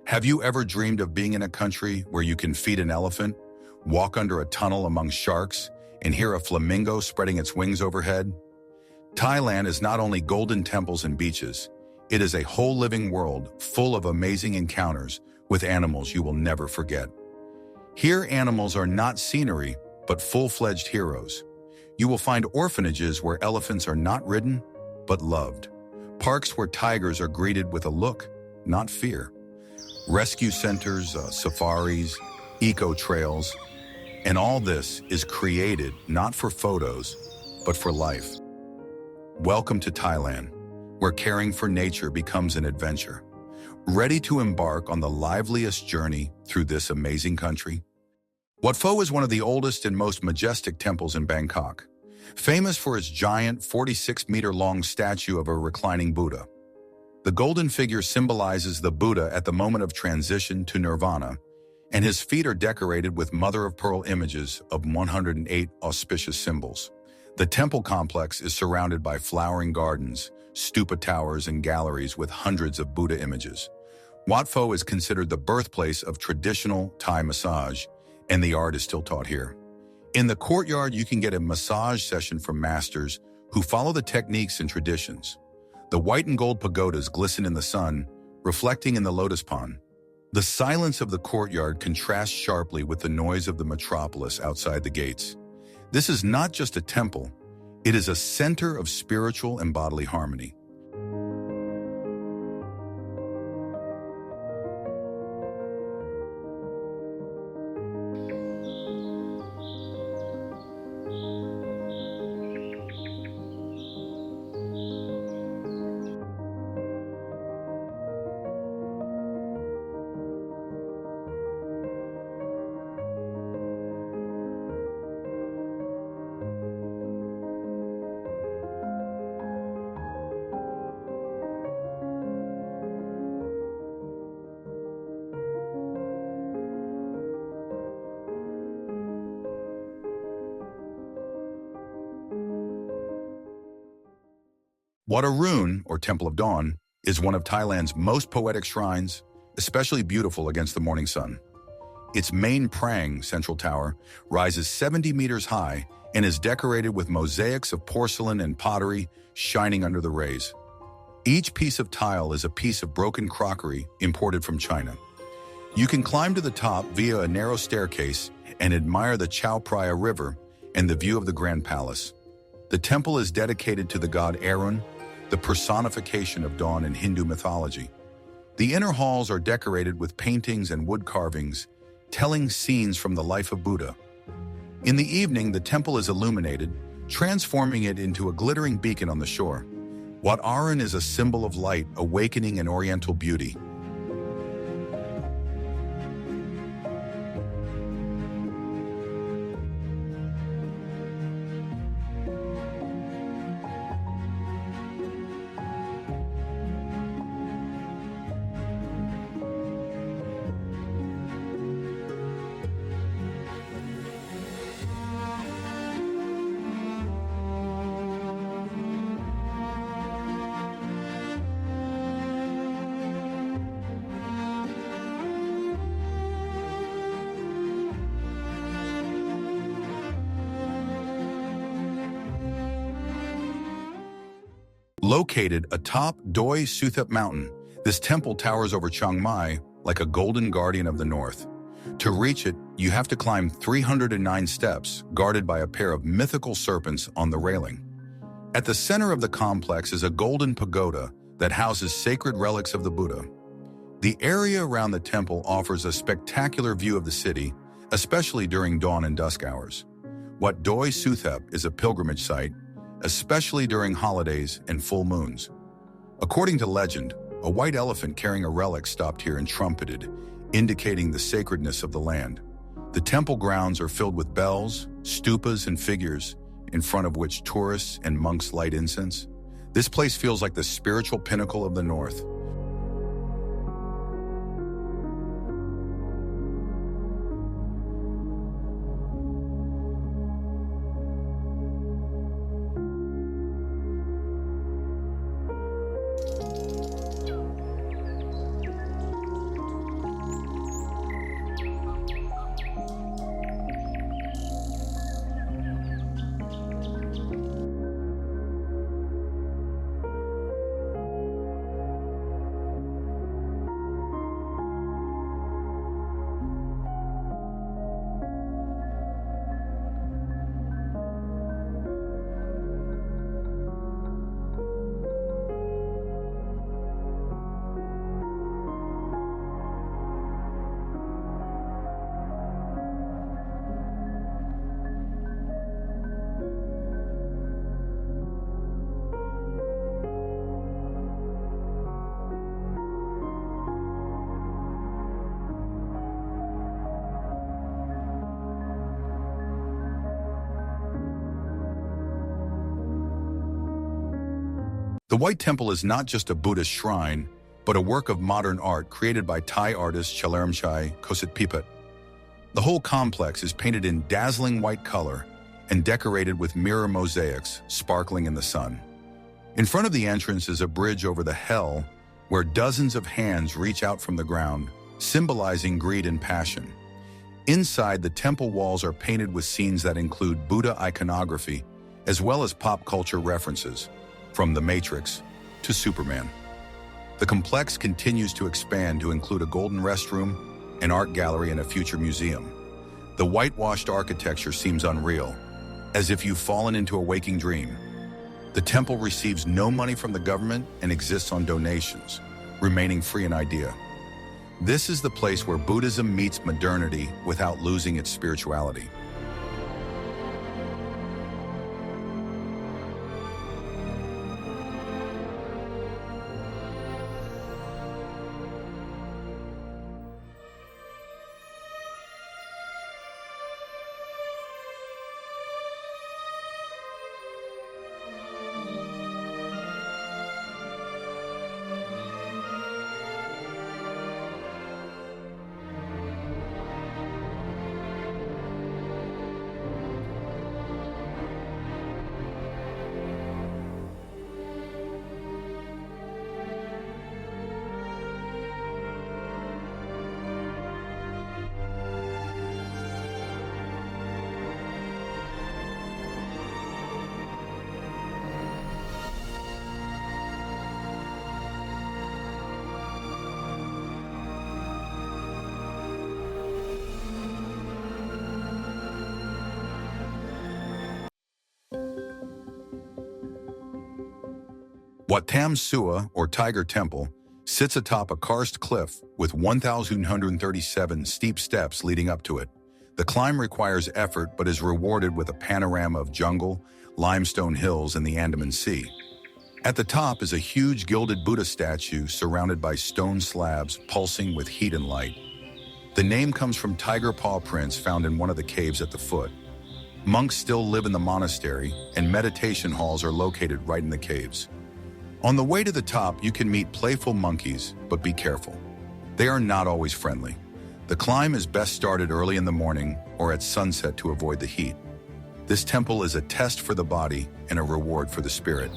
Have you ever dreamed of being in a country where you can feed an elephant, walk under a tunnel among sharks, and hear a flamingo spreading its wings overhead? Thailand is not only golden temples and beaches, it is a whole living world full of amazing encounters with animals you will never forget. Here, animals are not scenery, but full-fledged heroes. You will find orphanages where elephants are not ridden, but loved. Parks where tigers are greeted with a look, not fear. Rescue centers, safaris, eco-trails, and all this is created not for photos, but for life. Welcome to Thailand, where caring for nature becomes an adventure. Ready to embark on the liveliest journey through this amazing country? Wat Pho is one of the oldest and most majestic temples in Bangkok, famous for its giant 46-meter-long statue of a reclining Buddha. The golden figure symbolizes the Buddha at the moment of transition to nirvana, and his feet are decorated with mother-of-pearl images of 108 auspicious symbols. The temple complex is surrounded by flowering gardens, stupa towers, and galleries with hundreds of Buddha images. Wat Pho is considered the birthplace of traditional Thai massage, and the art is still taught here. In the courtyard, you can get a massage session from masters who follow the techniques and traditions. The white and gold pagodas glisten in the sun, reflecting in the lotus pond. The silence of the courtyard contrasts sharply with the noise of the metropolis outside the gates. This is not just a temple, it is a center of spiritual and bodily harmony. Wat Arun, or Temple of Dawn, is one of Thailand's most poetic shrines, especially beautiful against the morning sun. Its main prang, central tower, rises 70 meters high and is decorated with mosaics of porcelain and pottery shining under the rays. Each piece of tile is a piece of broken crockery imported from China. You can climb to the top via a narrow staircase and admire the Chao Phraya River and the view of the Grand Palace. The temple is dedicated to the god Arun, the personification of dawn in Hindu mythology. The inner halls are decorated with paintings and wood carvings, telling scenes from the life of Buddha. In the evening, the temple is illuminated, transforming it into a glittering beacon on the shore. Wat Arun is a symbol of light, awakening, and oriental beauty. Located atop Doi Suthep Mountain, this temple towers over Chiang Mai like a golden guardian of the north. To reach it, you have to climb 309 steps, guarded by a pair of mythical serpents on the railing. At the center of the complex is a golden pagoda that houses sacred relics of the Buddha. The area around the temple offers a spectacular view of the city, especially during dawn and dusk hours. Wat Doi Suthep is a pilgrimage site, especially during holidays and full moons. According to legend, a white elephant carrying a relic stopped here and trumpeted, indicating the sacredness of the land. The temple grounds are filled with bells, stupas, and figures, in front of which tourists and monks light incense. This place feels like the spiritual pinnacle of the north. The White Temple is not just a Buddhist shrine, but a work of modern art created by Thai artist Chalermchai Kositpipat. The whole complex is painted in dazzling white color and decorated with mirror mosaics sparkling in the sun. In front of the entrance is a bridge over the hell where dozens of hands reach out from the ground, symbolizing greed and passion. Inside, the temple walls are painted with scenes that include Buddha iconography, as well as pop culture references, from The Matrix to Superman. The complex continues to expand to include a golden restroom, an art gallery, and a future museum. The whitewashed architecture seems unreal, as if you've fallen into a waking dream. The temple receives no money from the government and exists on donations, remaining free in idea. This is the place where Buddhism meets modernity without losing its spirituality. Wat Tham Sua, or Tiger Temple, sits atop a karst cliff with 1,137 steep steps leading up to it. The climb requires effort but is rewarded with a panorama of jungle, limestone hills, and the Andaman Sea. At the top is a huge gilded Buddha statue surrounded by stone slabs pulsing with heat and light. The name comes from tiger paw prints found in one of the caves at the foot. Monks still live in the monastery, and meditation halls are located right in the caves. On the way to the top, you can meet playful monkeys, but be careful. They are not always friendly. The climb is best started early in the morning or at sunset to avoid the heat. This temple is a test for the body and a reward for the spirit.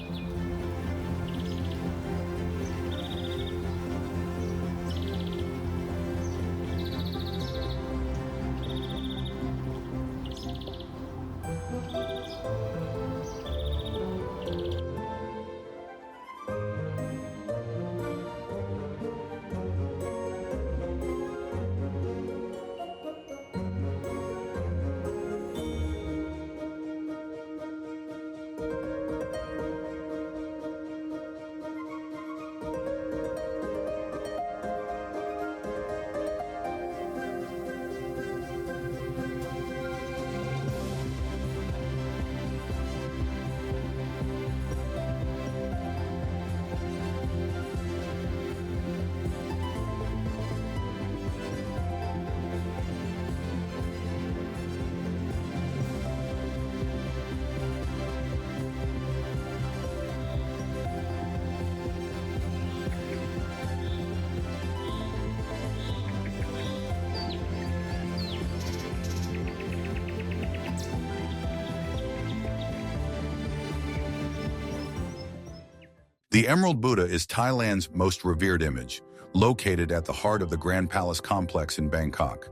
The Emerald Buddha is Thailand's most revered image, located at the heart of the Grand Palace complex in Bangkok.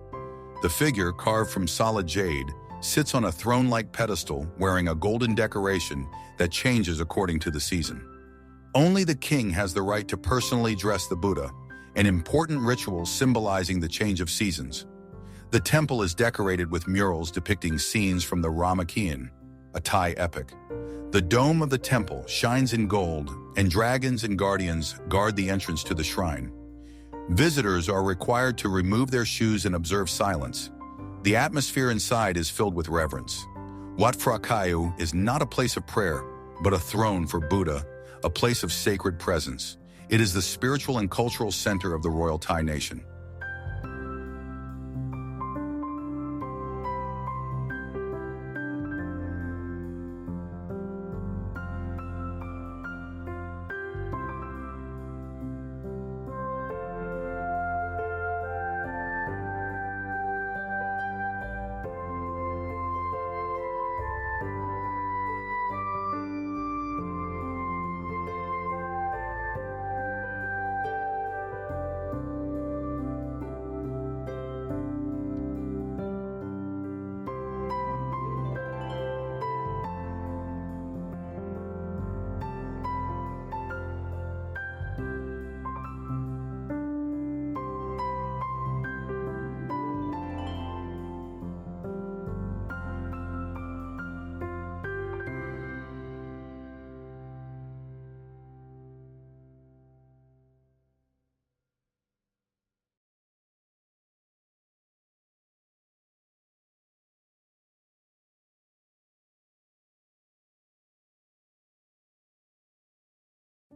The figure, carved from solid jade, sits on a throne-like pedestal wearing a golden decoration that changes according to the season. Only the king has the right to personally dress the Buddha, an important ritual symbolizing the change of seasons. The temple is decorated with murals depicting scenes from the Ramakien, a Thai epic. The dome of the temple shines in gold, and dragons and guardians guard the entrance to the shrine. Visitors are required to remove their shoes and observe silence. The atmosphere inside is filled with reverence. Wat Phra Kaew is not a place of prayer, but a throne for Buddha, a place of sacred presence. It is the spiritual and cultural center of the royal Thai nation.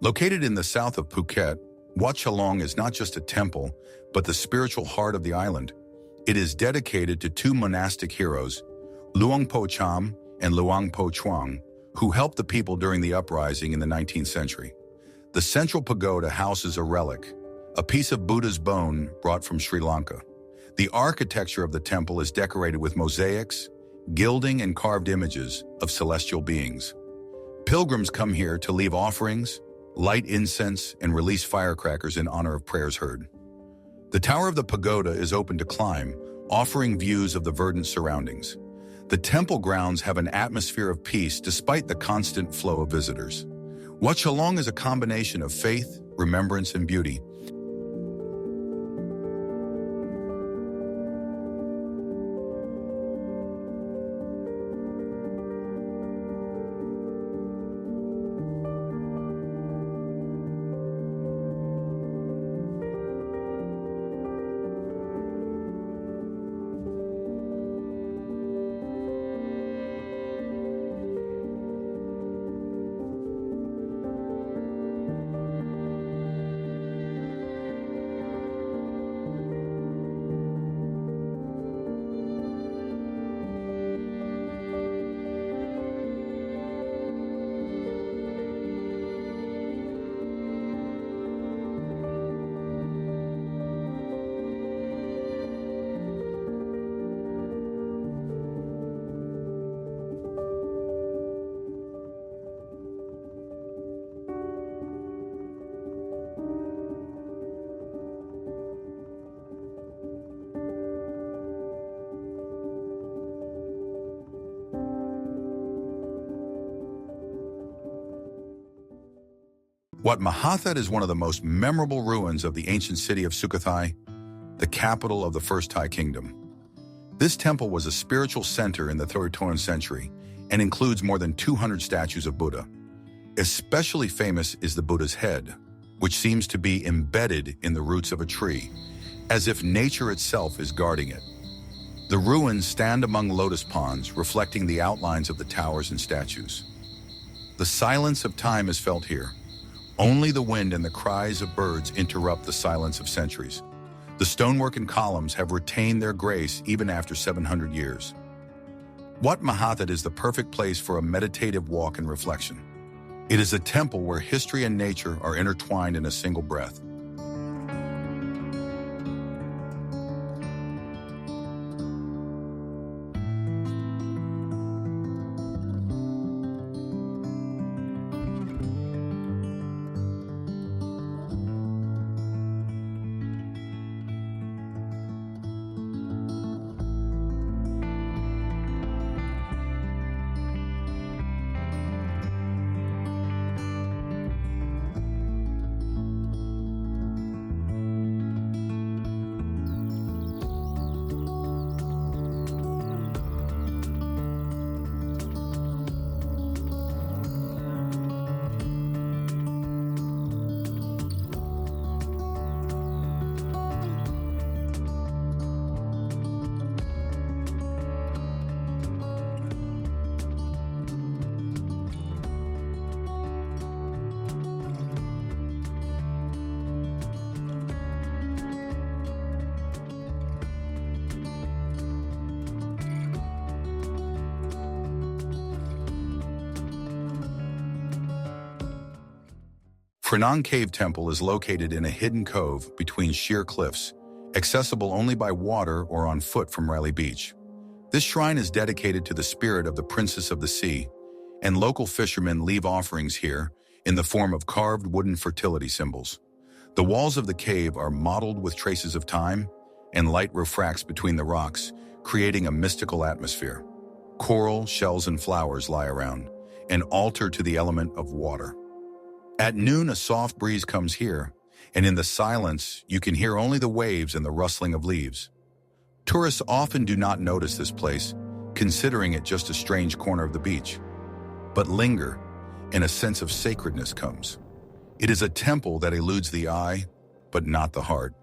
Located in the south of Phuket, Wat Chalong is not just a temple, but the spiritual heart of the island. It is dedicated to two monastic heroes, Luang Po Cham and Luang Po Chuang, who helped the people during the uprising in the 19th century. The central pagoda houses a relic, a piece of Buddha's bone brought from Sri Lanka. The architecture of the temple is decorated with mosaics, gilding, and carved images of celestial beings. Pilgrims come here to leave offerings, light incense, and release firecrackers in honor of prayers heard. The tower of the pagoda is open to climb, offering views of the verdant surroundings. The temple grounds have an atmosphere of peace despite the constant flow of visitors. Wat Chalong is a combination of faith, remembrance, and beauty. Wat Mahathat is one of the most memorable ruins of the ancient city of Sukhothai, the capital of the First Thai Kingdom. This temple was a spiritual center in the 13th century and includes more than 200 statues of Buddha. Especially famous is the Buddha's head, which seems to be embedded in the roots of a tree, as if nature itself is guarding it. The ruins stand among lotus ponds, reflecting the outlines of the towers and statues. The silence of time is felt here. Only the wind and the cries of birds interrupt the silence of centuries. The stonework and columns have retained their grace even after 700 years. Wat Mahathat is the perfect place for a meditative walk and reflection. It is a temple where history and nature are intertwined in a single breath. Pranang Cave Temple is located in a hidden cove between sheer cliffs, accessible only by water or on foot from Riley Beach. This shrine is dedicated to the spirit of the Princess of the Sea, and local fishermen leave offerings here in the form of carved wooden fertility symbols. The walls of the cave are mottled with traces of time, and light refracts between the rocks, creating a mystical atmosphere. Coral, shells, and flowers lie around, an altar to the element of water. At noon, a soft breeze comes here, and in the silence, you can hear only the waves and the rustling of leaves. Tourists often do not notice this place, considering it just a strange corner of the beach. But linger, and a sense of sacredness comes. It is a temple that eludes the eye, but not the heart.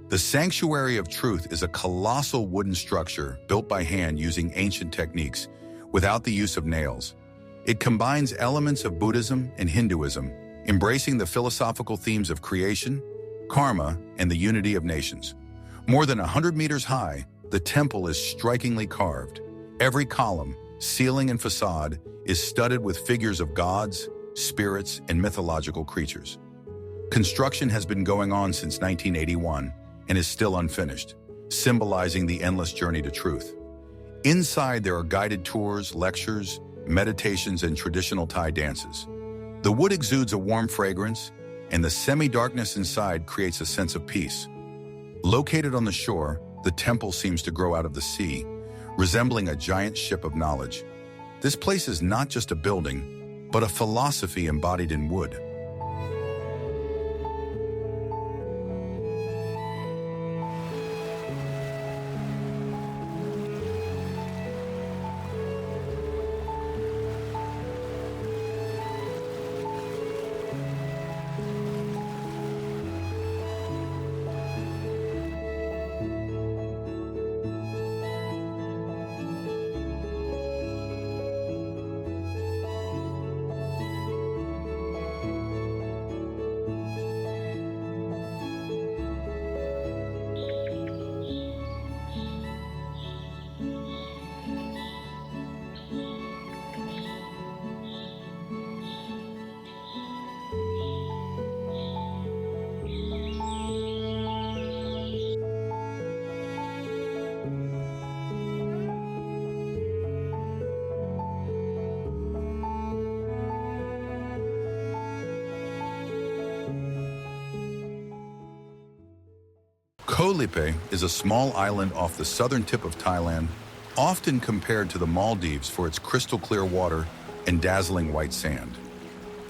The Sanctuary of Truth is a colossal wooden structure built by hand using ancient techniques without the use of nails. It combines elements of Buddhism and Hinduism, embracing the philosophical themes of creation, karma, and the unity of nations. More than 100 meters high, the temple is strikingly carved. Every column, ceiling, and facade is studded with figures of gods, spirits, and mythological creatures. Construction has been going on since 1981 and is still unfinished, symbolizing the endless journey to truth. Inside, there are guided tours, lectures, meditations, and traditional Thai dances. The wood exudes a warm fragrance, and the semi-darkness inside creates a sense of peace. Located on the shore, the temple seems to grow out of the sea, resembling a giant ship of knowledge. This place is not just a building, but a philosophy embodied in wood. Koh Lipe is a small island off the southern tip of Thailand, often compared to the Maldives for its crystal-clear water and dazzling white sand.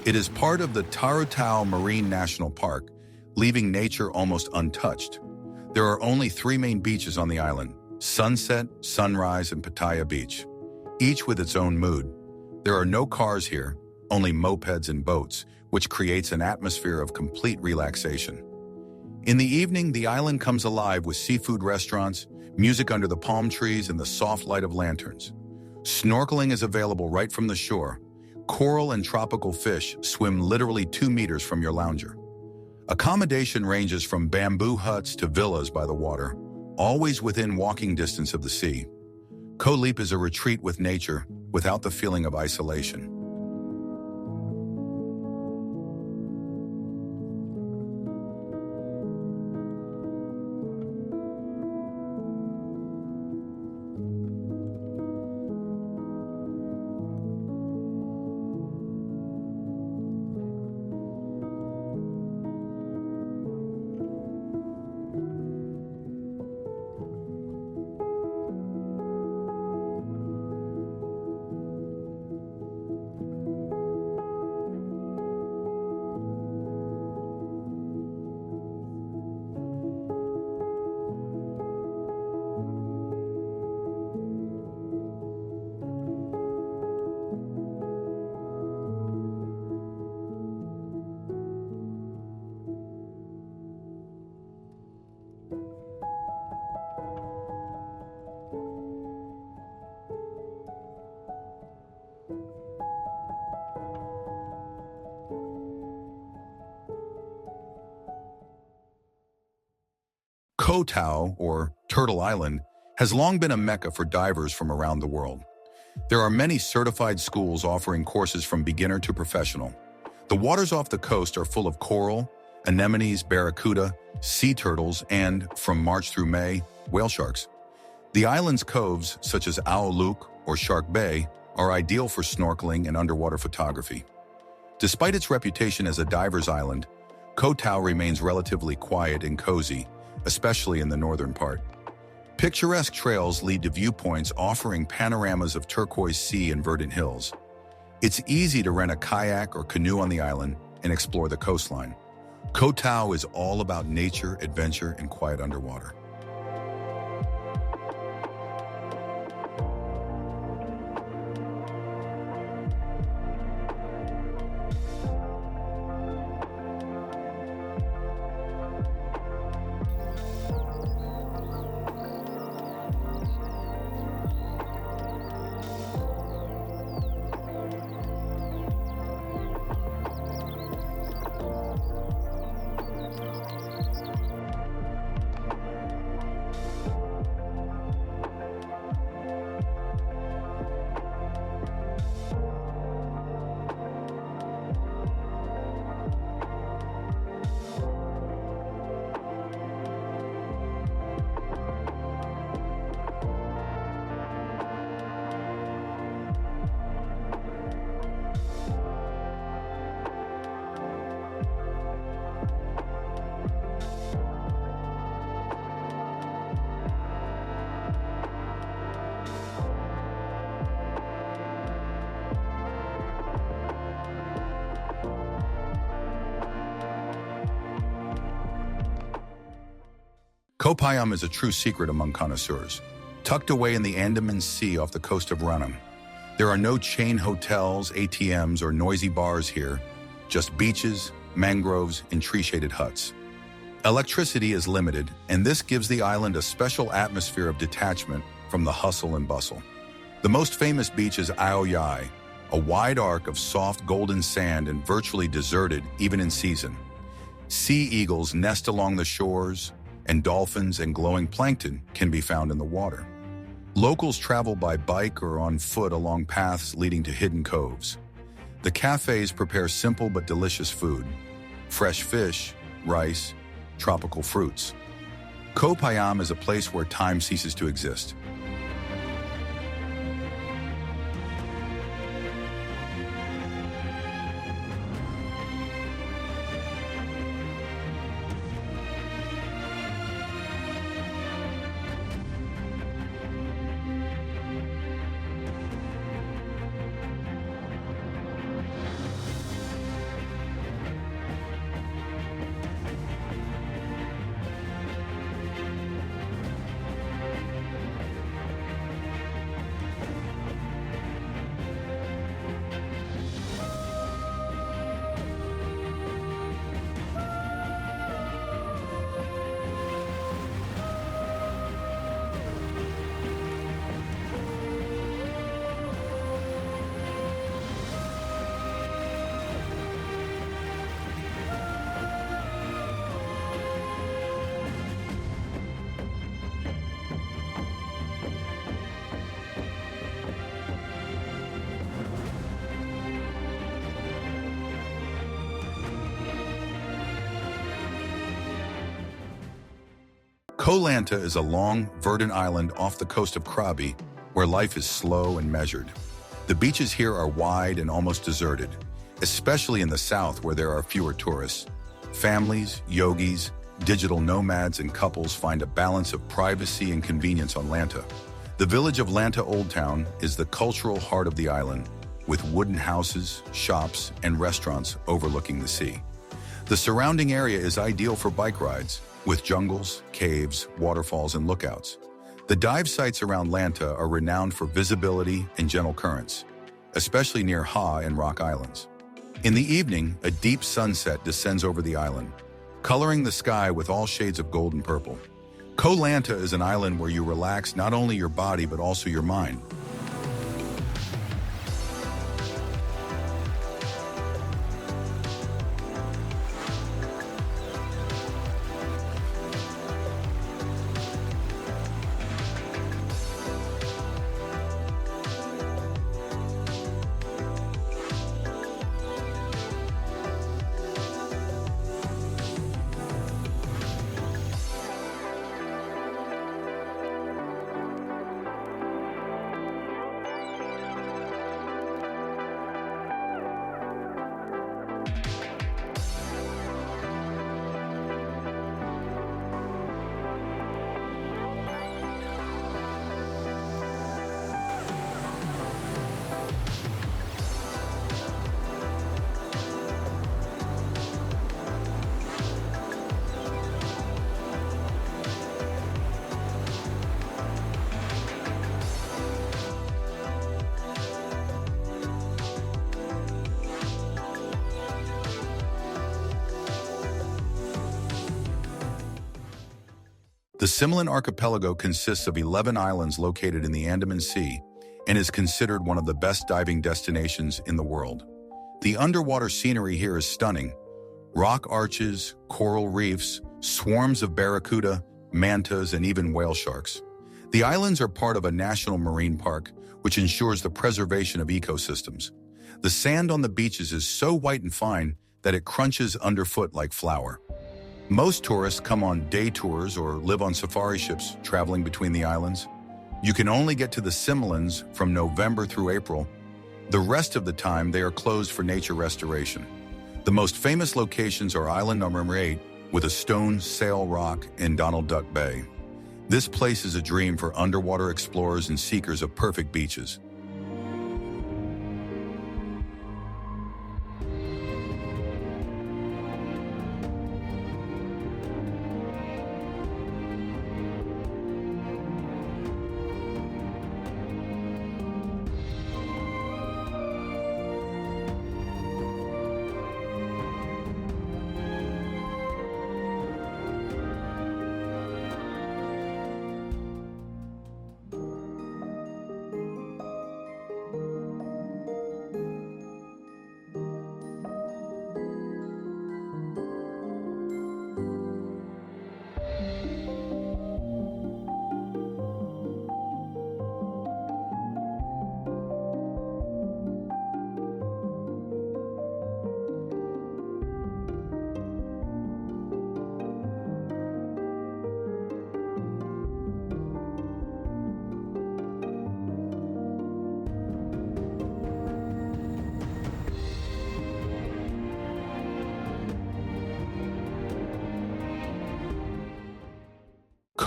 It is part of the Tarutao Marine National Park, leaving nature almost untouched. There are only 3 main beaches on the island: Sunset, Sunrise, and Pattaya Beach, each with its own mood. There are no cars here, only mopeds and boats, which creates an atmosphere of complete relaxation. In the evening, the island comes alive with seafood restaurants, music under the palm trees, and the soft light of lanterns. Snorkeling is available right from the shore. Coral and tropical fish swim literally 2 meters from your lounger. Accommodation ranges from bamboo huts to villas by the water, always within walking distance of the sea. Koh Lipe is a retreat with nature without the feeling of isolation. Koh Tao, or Turtle Island, has long been a mecca for divers from around the world. There are many certified schools offering courses from beginner to professional. The waters off the coast are full of coral, anemones, barracuda, sea turtles, and, from March through May, whale sharks. The island's coves, such as Ao Luk or Shark Bay, are ideal for snorkeling and underwater photography. Despite its reputation as a diver's island, Koh Tao remains relatively quiet and cozy, especially in the northern part. Picturesque trails lead to viewpoints offering panoramas of turquoise sea and verdant hills. It's easy to rent a kayak or canoe on the island and explore the coastline. Koh Tao is all about nature, adventure, and quiet underwater. Koh Payam is a true secret among connoisseurs. Tucked away in the Andaman Sea off the coast of Ranam, there are no chain hotels, ATMs, or noisy bars here, just beaches, mangroves, and tree-shaded huts. Electricity is limited, and this gives the island a special atmosphere of detachment from the hustle and bustle. The most famous beach is Aoyai, a wide arc of soft golden sand and virtually deserted even in season. Sea eagles nest along the shores, and dolphins and glowing plankton can be found in the water. Locals travel by bike or on foot along paths leading to hidden coves. The cafes prepare simple but delicious food: fresh fish, rice, tropical fruits. Koh Payam is a place where time ceases to exist. Koh Lanta is a long, verdant island off the coast of Krabi, where life is slow and measured. The beaches here are wide and almost deserted, especially in the south where there are fewer tourists. Families, yogis, digital nomads, and couples find a balance of privacy and convenience on Lanta. The village of Lanta Old Town is the cultural heart of the island, with wooden houses, shops, and restaurants overlooking the sea. The surrounding area is ideal for bike rides, with jungles, caves, waterfalls, and lookouts. The dive sites around Lanta are renowned for visibility and gentle currents, especially near Ha and Rock Islands. In the evening, a deep sunset descends over the island, coloring the sky with all shades of gold and purple. Koh Lanta is an island where you relax not only your body but also your mind. The Similan Archipelago consists of 11 islands located in the Andaman Sea and is considered one of the best diving destinations in the world. The underwater scenery here is stunning. Rock arches, coral reefs, swarms of barracuda, mantas, and even whale sharks. The islands are part of a national marine park, which ensures the preservation of ecosystems. The sand on the beaches is so white and fine that it crunches underfoot like flour. Most tourists come on day tours or live on safari ships traveling between the islands. You can only get to the Similans from November through April. The rest of the time, they are closed for nature restoration. The most famous locations are Island number 8, with a stone sail rock in Donald Duck Bay. This place is a dream for underwater explorers and seekers of perfect beaches.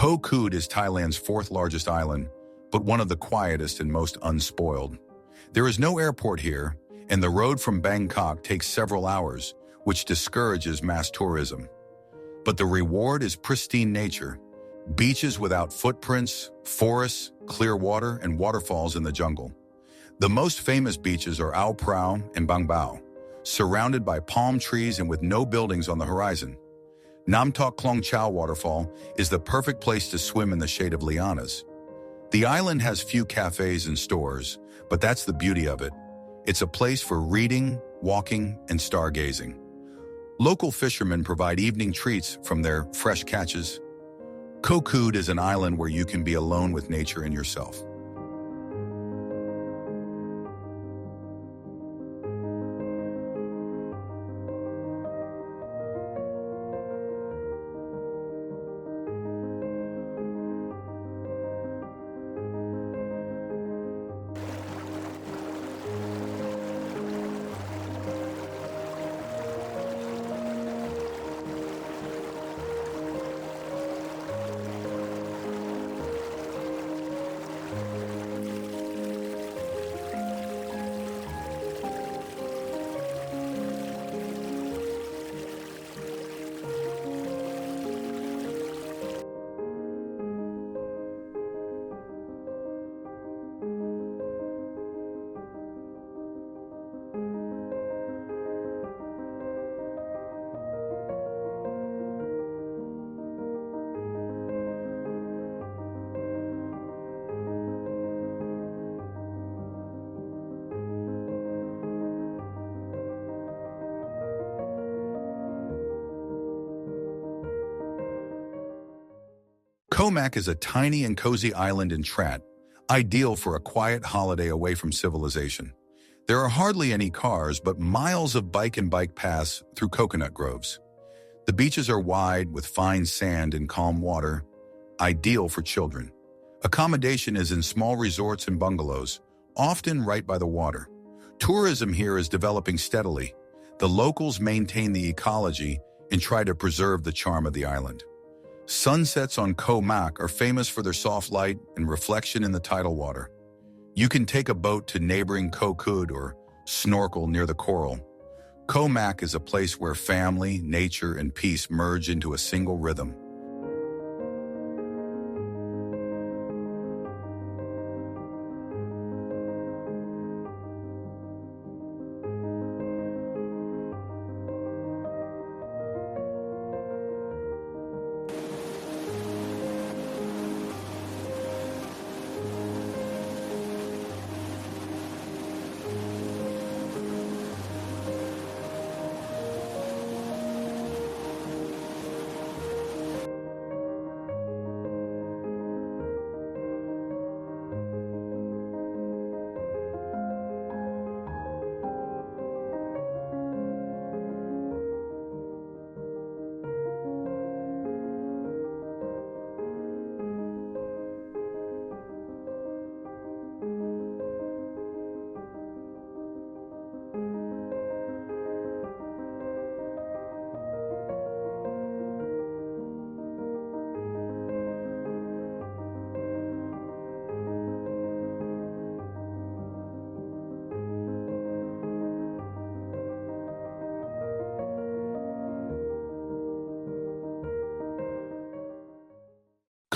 Koh Kood is Thailand's fourth largest island, but one of the quietest and most unspoiled. There is no airport here, and the road from Bangkok takes several hours, which discourages mass tourism. But the reward is pristine nature, beaches without footprints, forests, clear water, and waterfalls in the jungle. The most famous beaches are Ao Prao and Bang Bao, surrounded by palm trees and with no buildings on the horizon. Nam Tok Klong Chau waterfall is the perfect place to swim in the shade of lianas. The island has few cafes and stores, but that's the beauty of it. It's a place for reading, walking, and stargazing. Local fishermen provide evening treats from their fresh catches. Koh Kood is an island where you can be alone with nature and yourself. Koh Mak is a tiny and cozy island in Trat, ideal for a quiet holiday away from civilization. There are hardly any cars, but miles of bike paths through coconut groves. The beaches are wide with fine sand and calm water, ideal for children. Accommodation is in small resorts and bungalows, often right by the water. Tourism here is developing steadily. The locals maintain the ecology and try to preserve the charm of the island. Sunsets on Koh Mak are famous for their soft light and reflection in the tidal water. You can take a boat to neighboring Koh Kood or snorkel near the coral. Koh Mak is a place where family, nature, and peace merge into a single rhythm.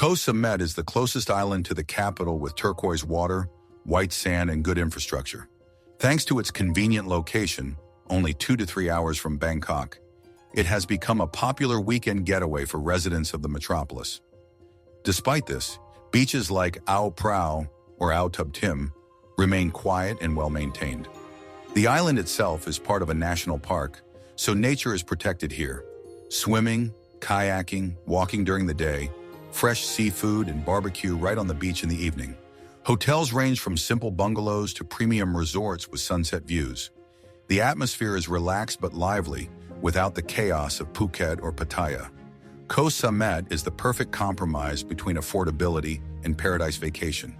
Koh Samet is the closest island to the capital with turquoise water, white sand, and good infrastructure. Thanks to its convenient location, only 2 to 3 hours from Bangkok, it has become a popular weekend getaway for residents of the metropolis. Despite this, beaches like Ao Prao or Ao Tub Tim remain quiet and well-maintained. The island itself is part of a national park, so nature is protected here. Swimming, kayaking, walking during the day, fresh seafood and barbecue right on the beach in the evening. Hotels range from simple bungalows to premium resorts with sunset views. The atmosphere is relaxed but lively, without the chaos of Phuket or Pattaya. Koh Samet is the perfect compromise between affordability and paradise vacation.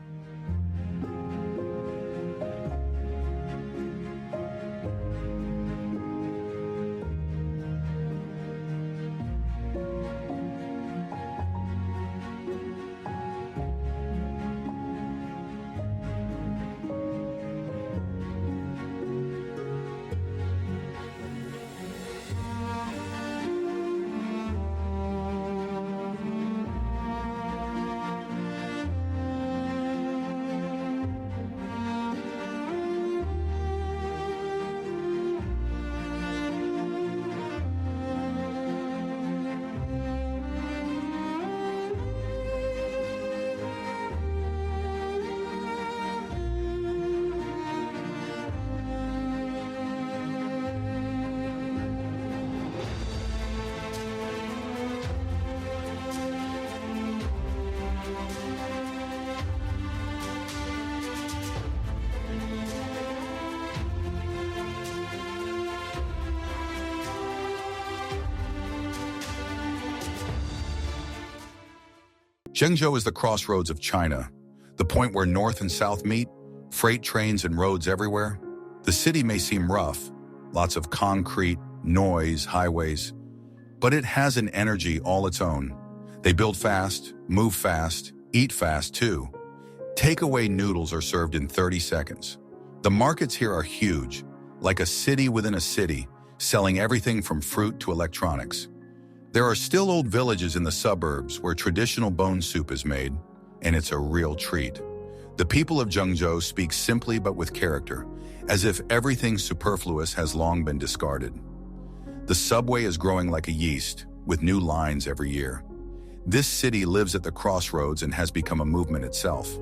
Zhengzhou is the crossroads of China, the point where north and south meet, freight trains and roads everywhere. The city may seem rough, lots of concrete, noise, highways, but it has an energy all its own. They build fast, move fast, eat fast too. Takeaway noodles are served in 30 seconds. The markets here are huge, like a city within a city, selling everything from fruit to electronics. There are still old villages in the suburbs where traditional bone soup is made, and it's a real treat. The people of Zhengzhou speak simply but with character, as if everything superfluous has long been discarded. The subway is growing like a yeast, with new lines every year. This city lives at the crossroads and has become a movement itself.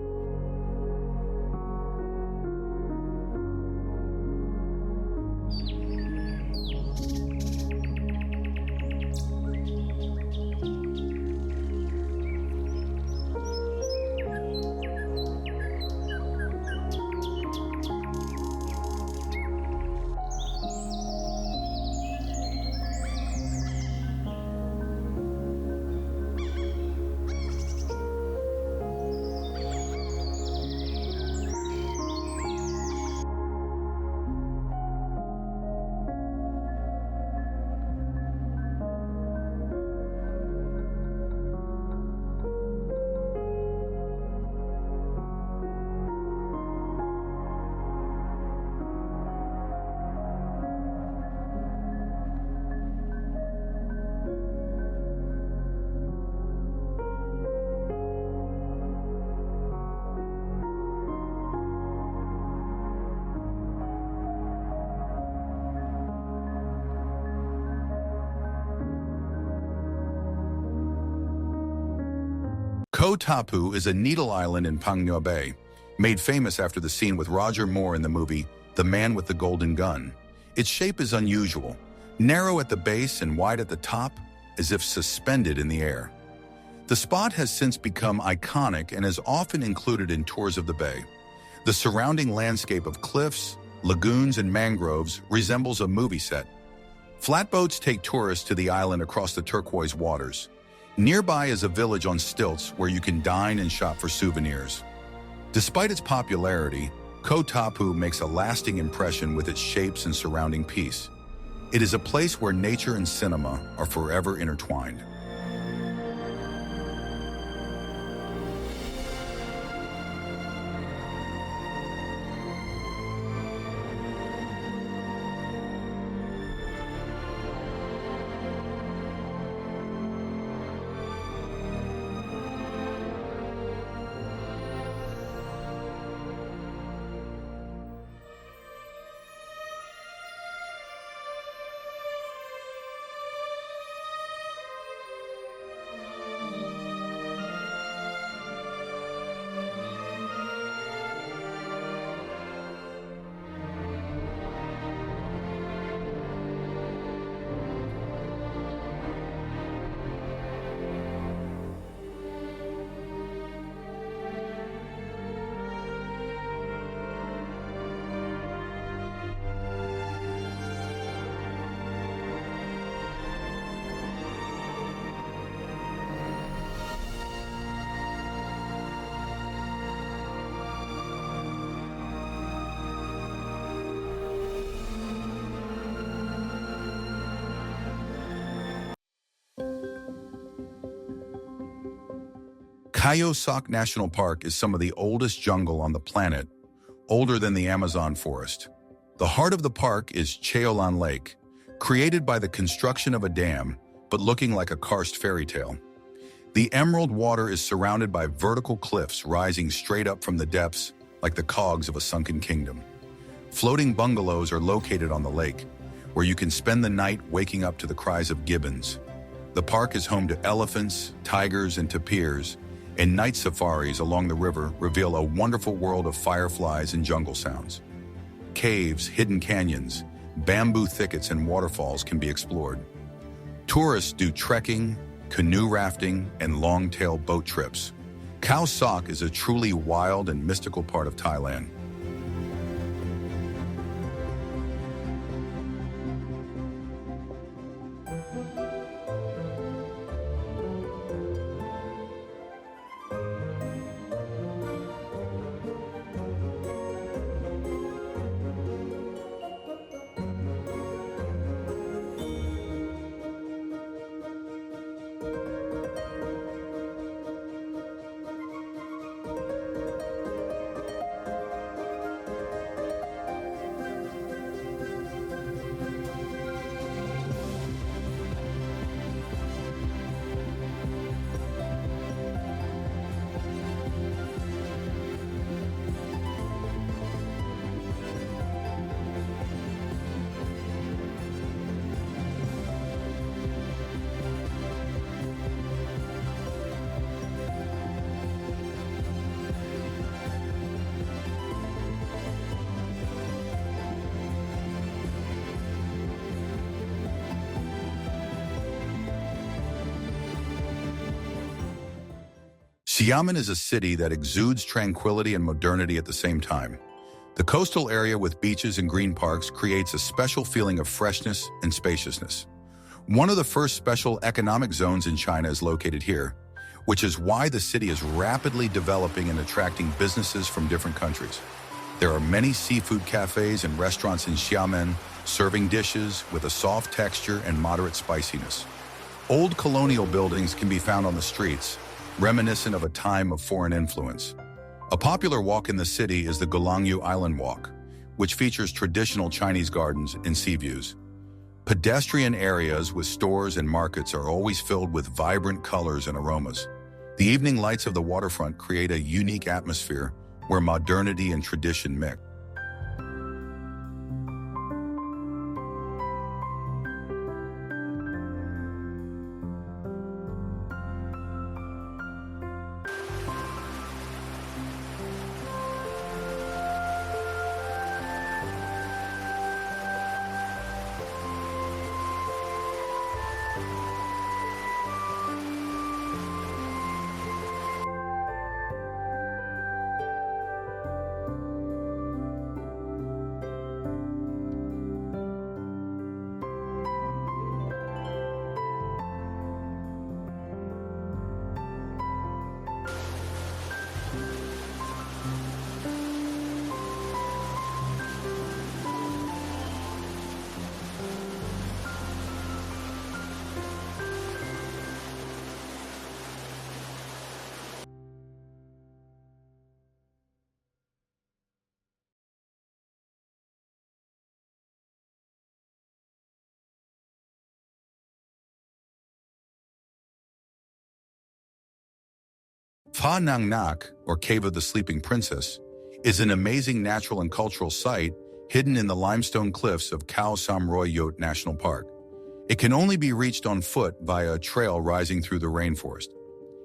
Koh Tapu is a needle island in Pangnyeou Bay, made famous after the scene with Roger Moore in the movie The Man with the Golden Gun. Its shape is unusual, narrow at the base and wide at the top, as if suspended in the air. The spot has since become iconic and is often included in tours of the bay. The surrounding landscape of cliffs, lagoons, and mangroves resembles a movie set. Flatboats take tourists to the island across the turquoise waters. Nearby is a village on stilts where you can dine and shop for souvenirs. Despite its popularity, Koh Tapu makes a lasting impression with its shapes and surrounding peace. It is a place where nature and cinema are forever intertwined. Kayo Sok National Park is some of the oldest jungle on the planet, older than the Amazon forest. The heart of the park is Cheolan Lake, created by the construction of a dam, but looking like a karst fairy tale. The emerald water is surrounded by vertical cliffs rising straight up from the depths like the cogs of a sunken kingdom. Floating bungalows are located on the lake, where you can spend the night waking up to the cries of gibbons. The park is home to elephants, tigers, and tapirs, and night safaris along the river reveal a wonderful world of fireflies and jungle sounds. Caves, hidden canyons, bamboo thickets, and waterfalls can be explored. Tourists do trekking, canoe rafting, and long-tail boat trips. Khao Sok is a truly wild and mystical part of Thailand. Xiamen is a city that exudes tranquility and modernity at the same time. The coastal area with beaches and green parks creates a special feeling of freshness and spaciousness. One of the first special economic zones in China is located here, which is why the city is rapidly developing and attracting businesses from different countries. There are many seafood cafes and restaurants in Xiamen, serving dishes with a soft texture and moderate spiciness. Old colonial buildings can be found on the streets, reminiscent of a time of foreign influence. A popular walk in the city is the Gulangyu Island Walk, which features traditional Chinese gardens and sea views. Pedestrian areas with stores and markets are always filled with vibrant colors and aromas. The evening lights of the waterfront create a unique atmosphere where modernity and tradition mix. Pha Nang Nak, or Cave of the Sleeping Princess, is an amazing natural and cultural site hidden in the limestone cliffs of Khao Sam Roy Yot National Park. It can only be reached on foot via a trail rising through the rainforest.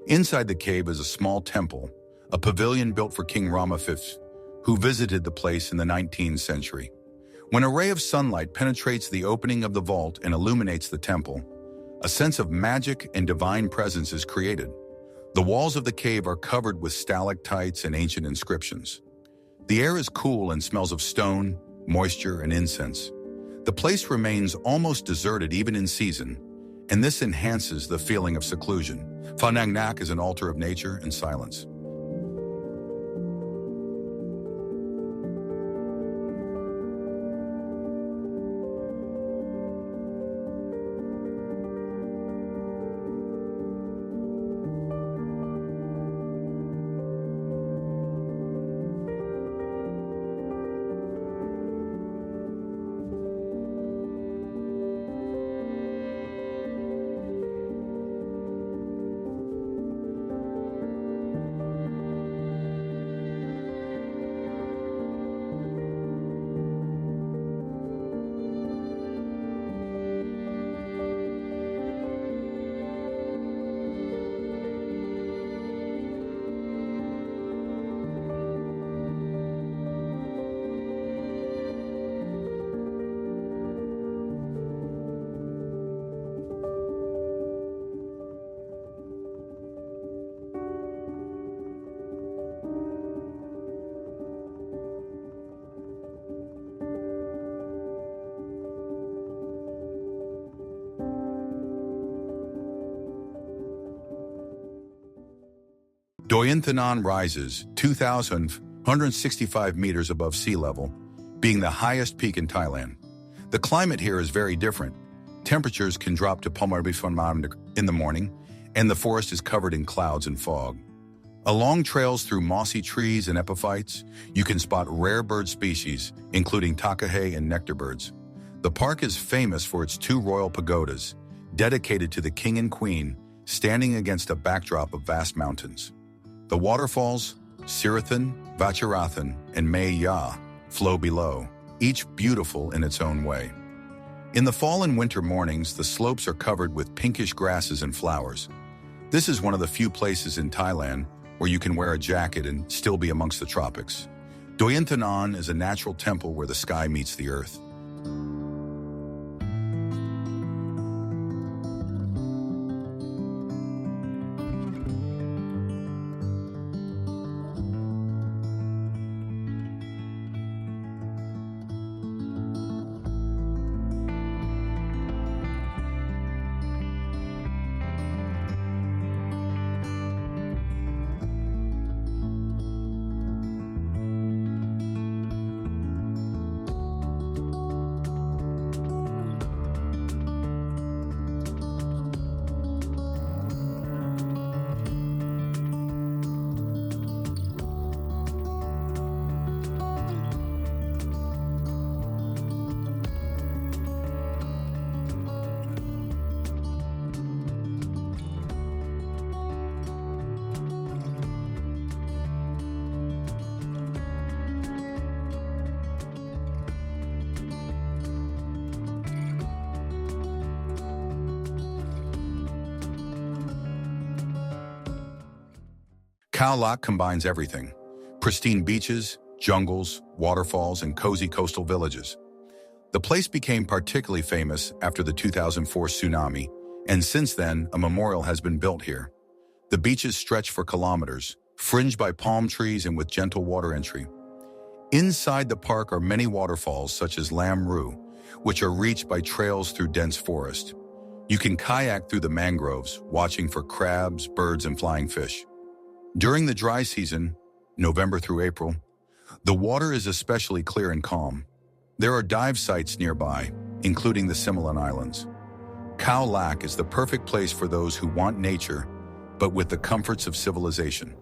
Inside the cave is a small temple, a pavilion built for King Rama V, who visited the place in the 19th century. When a ray of sunlight penetrates the opening of the vault and illuminates the temple, a sense of magic and divine presence is created. The walls of the cave are covered with stalactites and ancient inscriptions. The air is cool and smells of stone, moisture, and incense. The place remains almost deserted even in season, and this enhances the feeling of seclusion. Pha Nang Nak is an altar of nature and silence. Doyintanan rises 2,165 meters above sea level, being the highest peak in Thailand. The climate here is very different. Temperatures can drop to -1 in the morning, and the forest is covered in clouds and fog. Along trails through mossy trees and epiphytes, you can spot rare bird species, including takahe and nectar birds. The park is famous for its 2 royal pagodas, dedicated to the king and queen, standing against a backdrop of vast mountains. The waterfalls, Sirathan, Vachirathan, and Mae Ya, flow below, each beautiful in its own way. In the fall and winter mornings, the slopes are covered with pinkish grasses and flowers. This is one of the few places in Thailand where you can wear a jacket and still be amongst the tropics. Doyintanan is a natural temple where the sky meets the earth. Khao Lak combines everything: pristine beaches, jungles, waterfalls, and cozy coastal villages. The place became particularly famous after the 2004 tsunami, and since then, a memorial has been built here. The beaches stretch for kilometers, fringed by palm trees and with gentle water entry. Inside the park are many waterfalls such as Lam Ru, which are reached by trails through dense forest. You can kayak through the mangroves, watching for crabs, birds, and flying fish. During the dry season, November through April, the water is especially clear and calm. There are dive sites nearby, including the Similan Islands. Khao Lak is the perfect place for those who want nature, but with the comforts of civilization.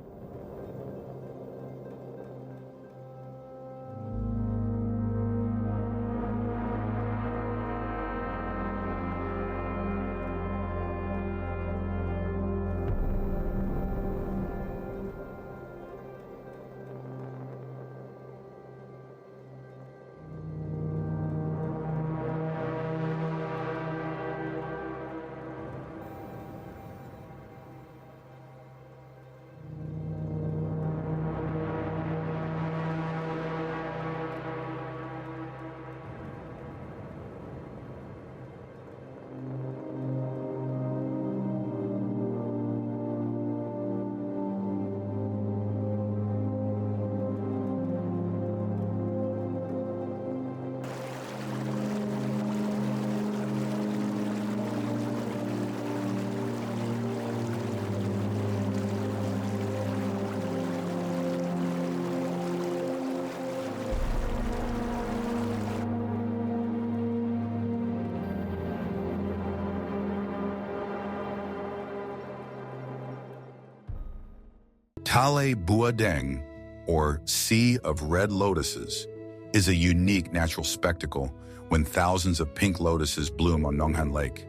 Tale Bua Deng, or Sea of Red Lotuses, is a unique natural spectacle when thousands of pink lotuses bloom on Nonghan Lake.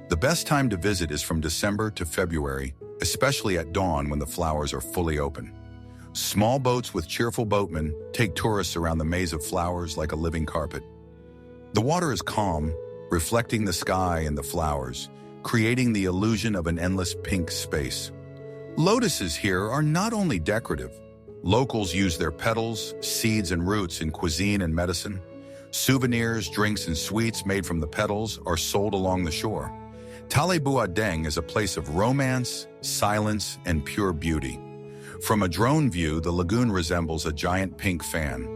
The best time to visit is from December to February, especially at dawn when the flowers are fully open. Small boats with cheerful boatmen take tourists around the maze of flowers like a living carpet. The water is calm, reflecting the sky and the flowers, creating the illusion of an endless pink space. Lotuses here are not only decorative. Locals use their petals, seeds, and roots in cuisine and medicine. Souvenirs, drinks, and sweets made from the petals are sold along the shore. Tale Bua Deng is a place of romance, silence, and pure beauty. From a drone view, the lagoon resembles a giant pink fan.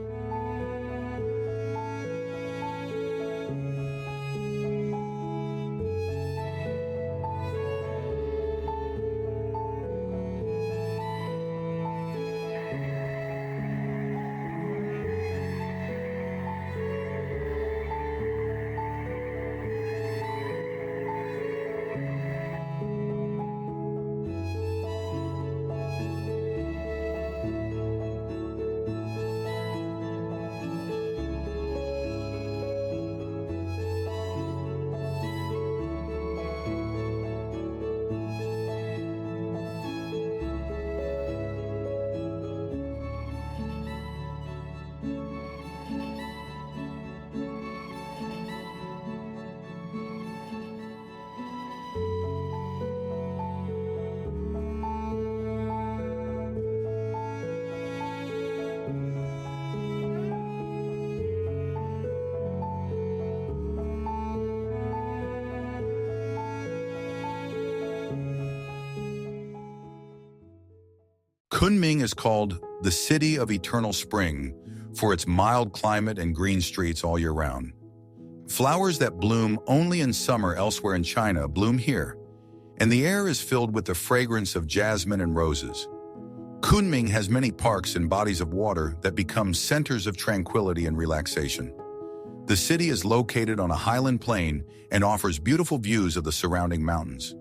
Kunming is called the City of Eternal Spring for its mild climate and green streets all year round. Flowers that bloom only in summer elsewhere in China bloom here, and the air is filled with the fragrance of jasmine and roses. Kunming has many parks and bodies of water that become centers of tranquility and relaxation. The city is located on a highland plain and offers beautiful views of the surrounding mountains.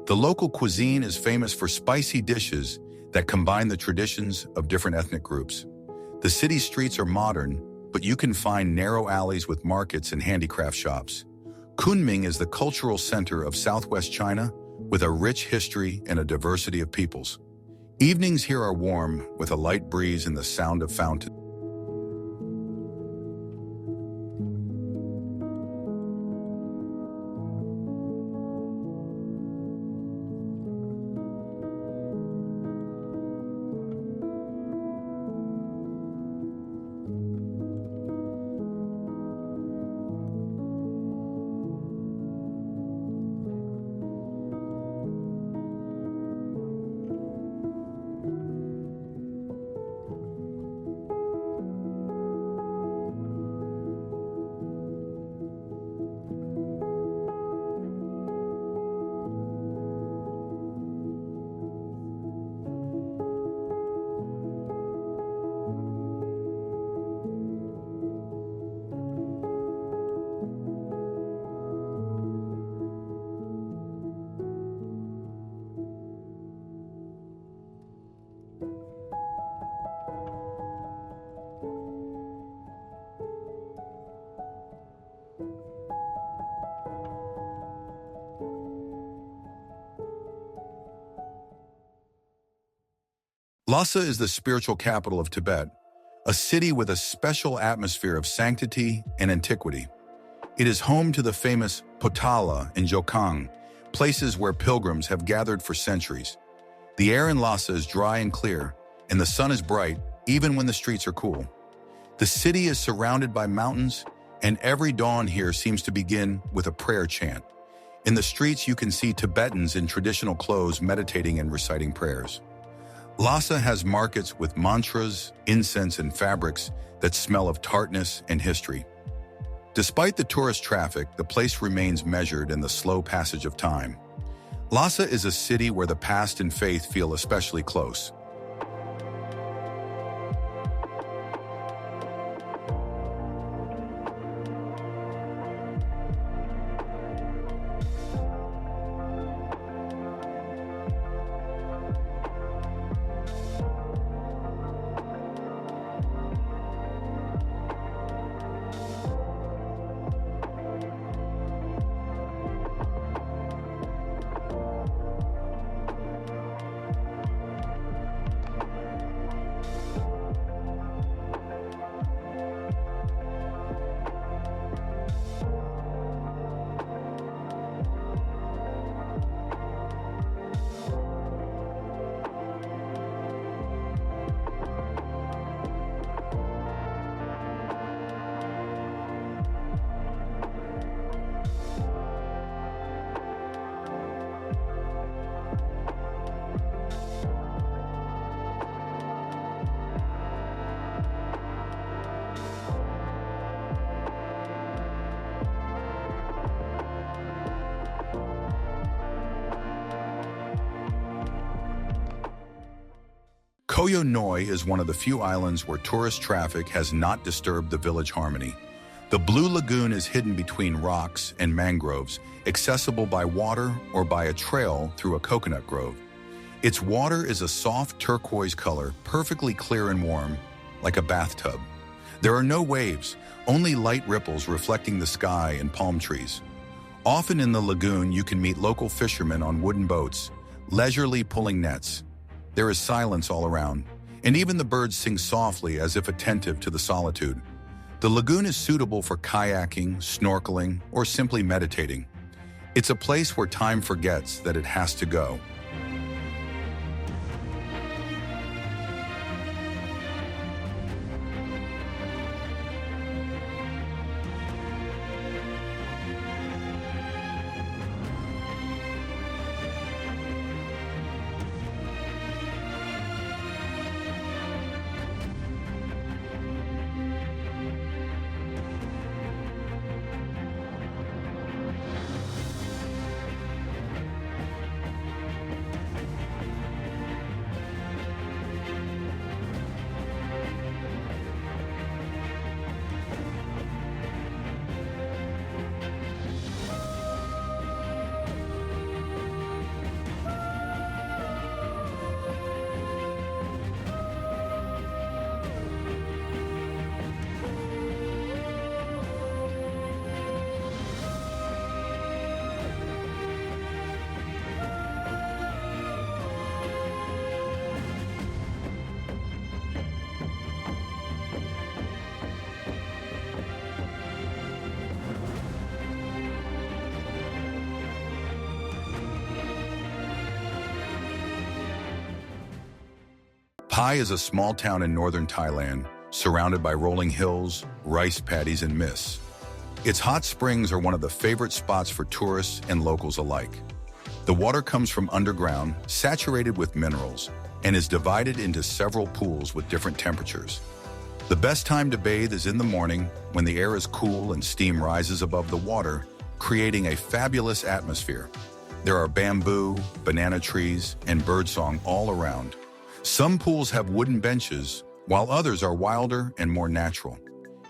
The local cuisine is famous for spicy dishes that combine the traditions of different ethnic groups. The city streets are modern, but you can find narrow alleys with markets and handicraft shops. Kunming is the cultural center of southwest China with a rich history and a diversity of peoples. Evenings here are warm with a light breeze and the sound of fountains. Lhasa is the spiritual capital of Tibet, a city with a special atmosphere of sanctity and antiquity. It is home to the famous Potala and Jokang, places where pilgrims have gathered for centuries. The air in Lhasa is dry and clear, and the sun is bright even when the streets are cool. The city is surrounded by mountains, and every dawn here seems to begin with a prayer chant. In the streets, you can see Tibetans in traditional clothes meditating and reciting prayers. Lhasa has markets with mantras, incense, and fabrics that smell of tartness and history. Despite the tourist traffic, the place remains measured in the slow passage of time. Lhasa is a city where the past and faith feel especially close. Koh Noi is one of the few islands where tourist traffic has not disturbed the village harmony. The Blue Lagoon is hidden between rocks and mangroves, accessible by water or by a trail through a coconut grove. Its water is a soft turquoise color, perfectly clear and warm, like a bathtub. There are no waves, only light ripples reflecting the sky and palm trees. Often in the lagoon, you can meet local fishermen on wooden boats, leisurely pulling nets. There is silence all around, and even the birds sing softly as if attentive to the solitude. The lagoon is suitable for kayaking, snorkeling, or simply meditating. It's a place where time forgets that it has to go. Pai is a small town in northern Thailand, surrounded by rolling hills, rice paddies, and mists. Its hot springs are one of the favorite spots for tourists and locals alike. The water comes from underground, saturated with minerals, and is divided into several pools with different temperatures. The best time to bathe is in the morning, when the air is cool and steam rises above the water, creating a fabulous atmosphere. There are bamboo, banana trees, and birdsong all around. Some pools have wooden benches, while others are wilder and more natural.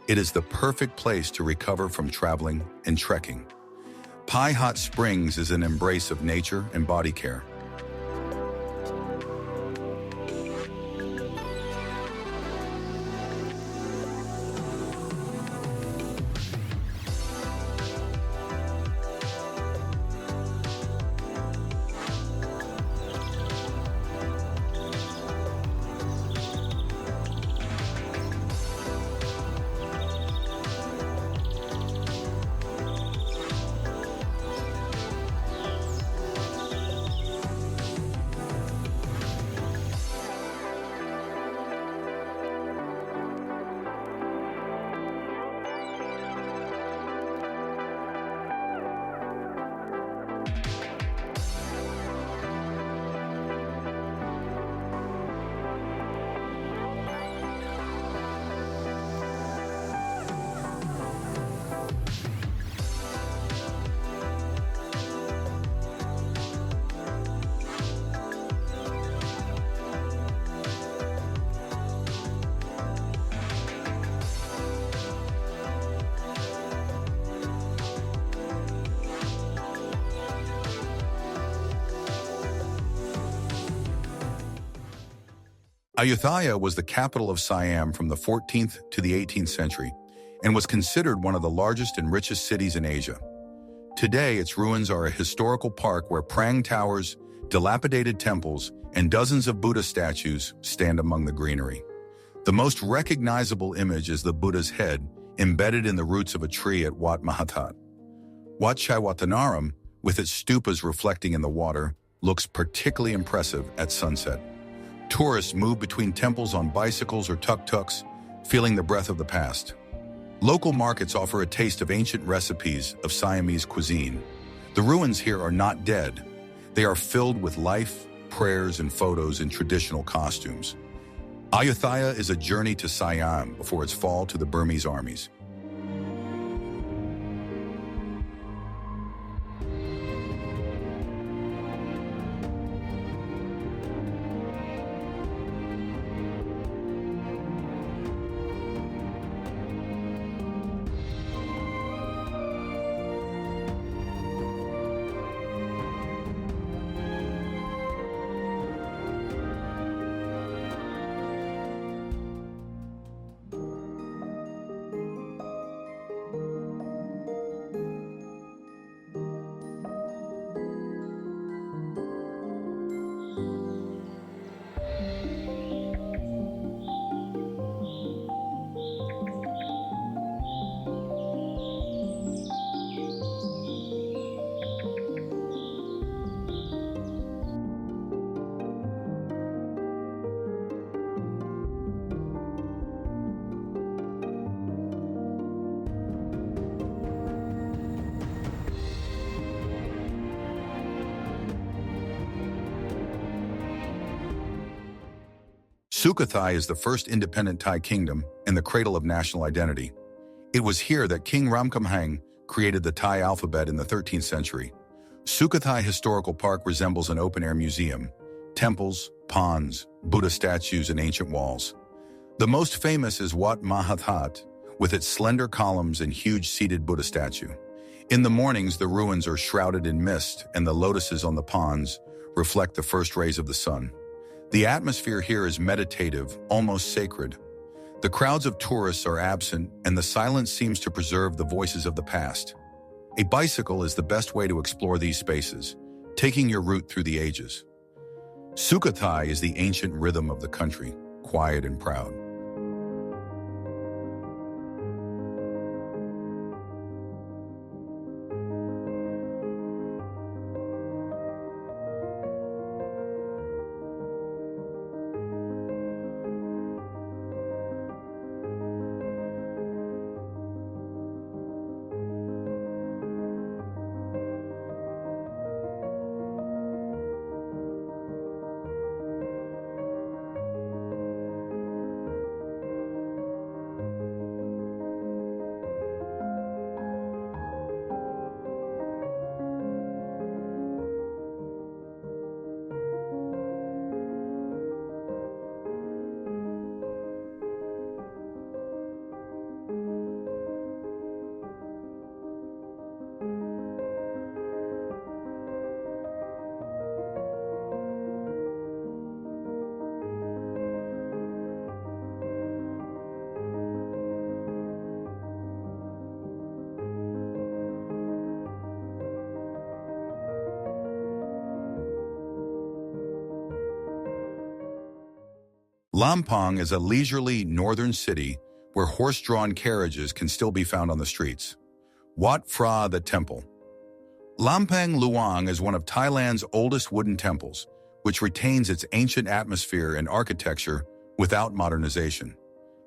It is the perfect place to recover from traveling and trekking. Pai Hot Springs is an embrace of nature and body care. Ayutthaya was the capital of Siam from the 14th to the 18th century and was considered one of the largest and richest cities in Asia. Today, its ruins are a historical park where prang towers, dilapidated temples, and dozens of Buddha statues stand among the greenery. The most recognizable image is the Buddha's head, embedded in the roots of a tree at Wat Mahathat. Wat Chaiwatthanaram, with its stupas reflecting in the water, looks particularly impressive at sunset. Tourists move between temples on bicycles or tuk-tuks, feeling the breath of the past. Local markets offer a taste of ancient recipes of Siamese cuisine. The ruins here are not dead. They are filled with life, prayers, and photos in traditional costumes. Ayutthaya is a journey to Siam before its fall to the Burmese armies. Sukhothai is the first independent Thai kingdom and the cradle of national identity. It was here that King Ramkhamhaeng created the Thai alphabet in the 13th century. Sukhothai Historical Park resembles an open-air museum, temples, ponds, Buddha statues, and ancient walls. The most famous is Wat Mahathat, with its slender columns and huge seated Buddha statue. In the mornings, the ruins are shrouded in mist, and the lotuses on the ponds reflect the first rays of the sun. The atmosphere here is meditative, almost sacred. The crowds of tourists are absent, and the silence seems to preserve the voices of the past. A bicycle is the best way to explore these spaces, taking your route through the ages. Sukhothai is the ancient rhythm of the country, quiet and proud. Lampang is a leisurely northern city where horse-drawn carriages can still be found on the streets. Wat Phra, the temple. Lampang Luang is one of Thailand's oldest wooden temples, which retains its ancient atmosphere and architecture without modernization.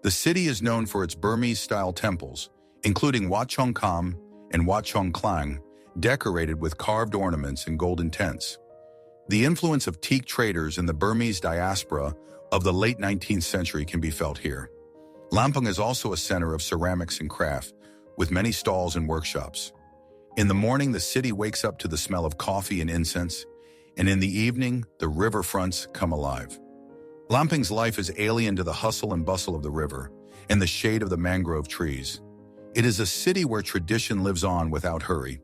The city is known for its Burmese-style temples, including Wat Chong Kam and Wat Chong Klang, decorated with carved ornaments and golden tents. The influence of teak traders in the Burmese diaspora of the late 19th century can be felt here. Lampang is also a center of ceramics and craft, with many stalls and workshops. In the morning, the city wakes up to the smell of coffee and incense, and in the evening, the riverfronts come alive. Lampang's life is alien to the hustle and bustle of the river and the shade of the mangrove trees. It is a city where tradition lives on without hurry.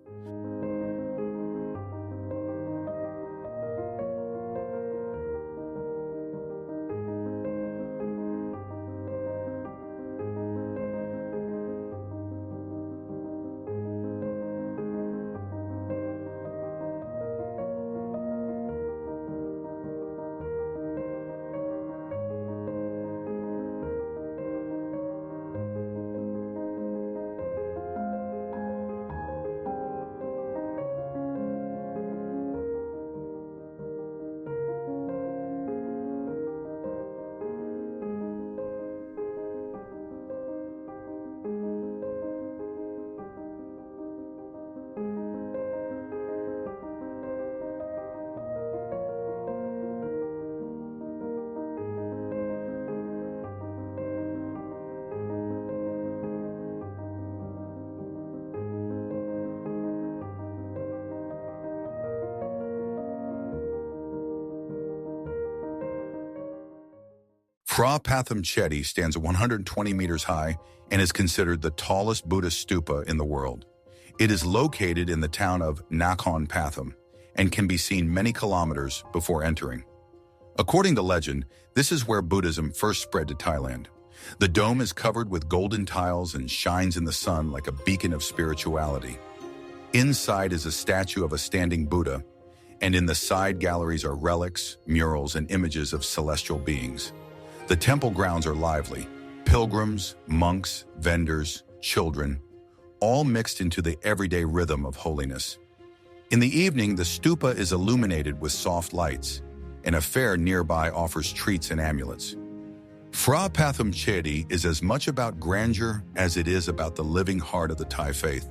Phra Pathom Chedi stands 120 meters high and is considered the tallest Buddhist stupa in the world. It is located in the town of Nakhon Pathom and can be seen many kilometers before entering. According to legend, this is where Buddhism first spread to Thailand. The dome is covered with golden tiles and shines in the sun like a beacon of spirituality. Inside is a statue of a standing Buddha, and in the side galleries are relics, murals, and images of celestial beings. The temple grounds are lively. Pilgrims, monks, vendors, children, all mixed into the everyday rhythm of holiness. In the evening, the stupa is illuminated with soft lights, and a fair nearby offers treats and amulets. Phra Pathom Chedi is as much about grandeur as it is about the living heart of the Thai faith.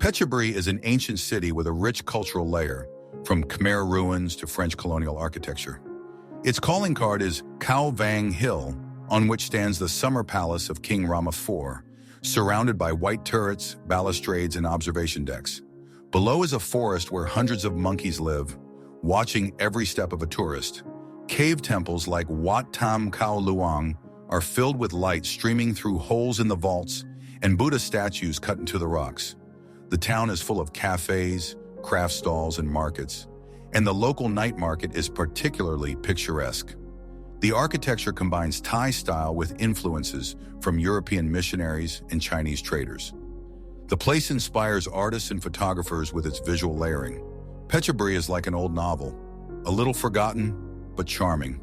Phetchaburi is an ancient city with a rich cultural layer, from Khmer ruins to French colonial architecture. Its calling card is Khao Vang Hill, on which stands the summer palace of King Rama IV, surrounded by white turrets, balustrades, and observation decks. Below is a forest where hundreds of monkeys live, watching every step of a tourist. Cave temples like Wat Tam Khao Luang are filled with light streaming through holes in the vaults and Buddha statues cut into the rocks. The town is full of cafes, craft stalls, and markets, and the local night market is particularly picturesque. The architecture combines Thai style with influences from European missionaries and Chinese traders. The place inspires artists and photographers with its visual layering. Phetchaburi is like an old novel, a little forgotten, but charming.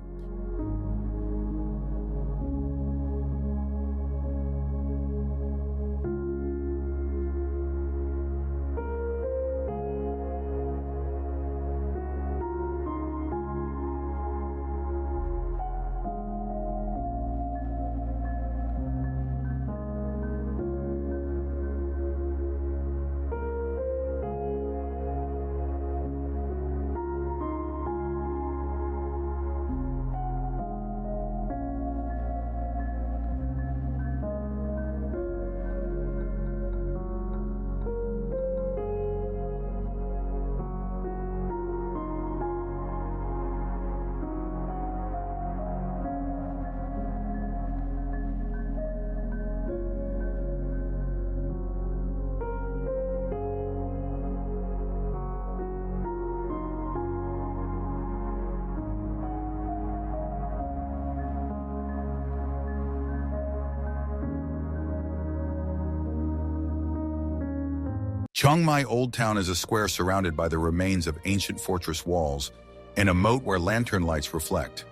Chiang Mai Old Town is a square surrounded by the remains of ancient fortress walls and a moat where lantern lights reflect.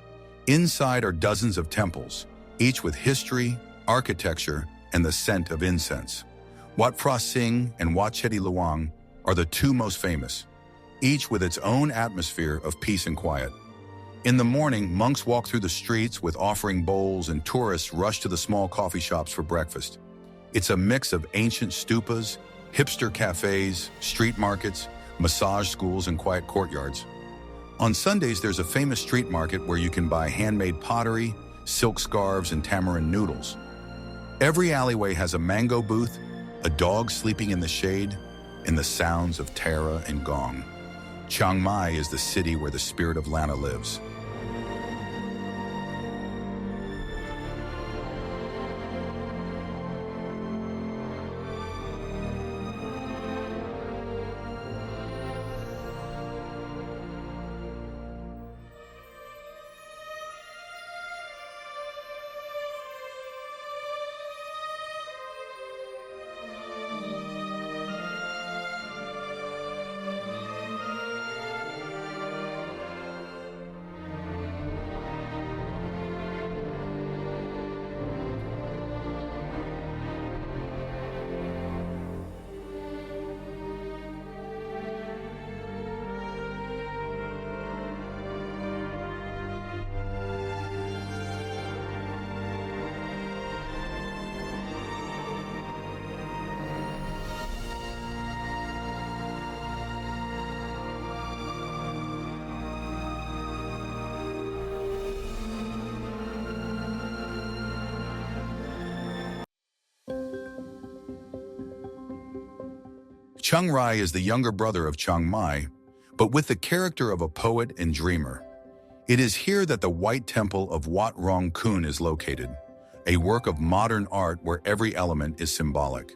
Inside are dozens of temples, each with history, architecture, and the scent of incense. Wat Phra Singh and Wat Chedi Luang are the two most famous, each with its own atmosphere of peace and quiet. In the morning, monks walk through the streets with offering bowls and tourists rush to the small coffee shops for breakfast. It's a mix of ancient stupas, hipster cafes, street markets, massage schools, and quiet courtyards. On Sundays, there's a famous street market where you can buy handmade pottery, silk scarves, and tamarind noodles. Every alleyway has a mango booth, a dog sleeping in the shade, and the sounds of tara and gong. Chiang Mai is the city where the spirit of Lana lives. Chiang Rai is the younger brother of Chiang Mai, but with the character of a poet and dreamer. It is here that the White Temple of Wat Rong Kun is located, a work of modern art where every element is symbolic.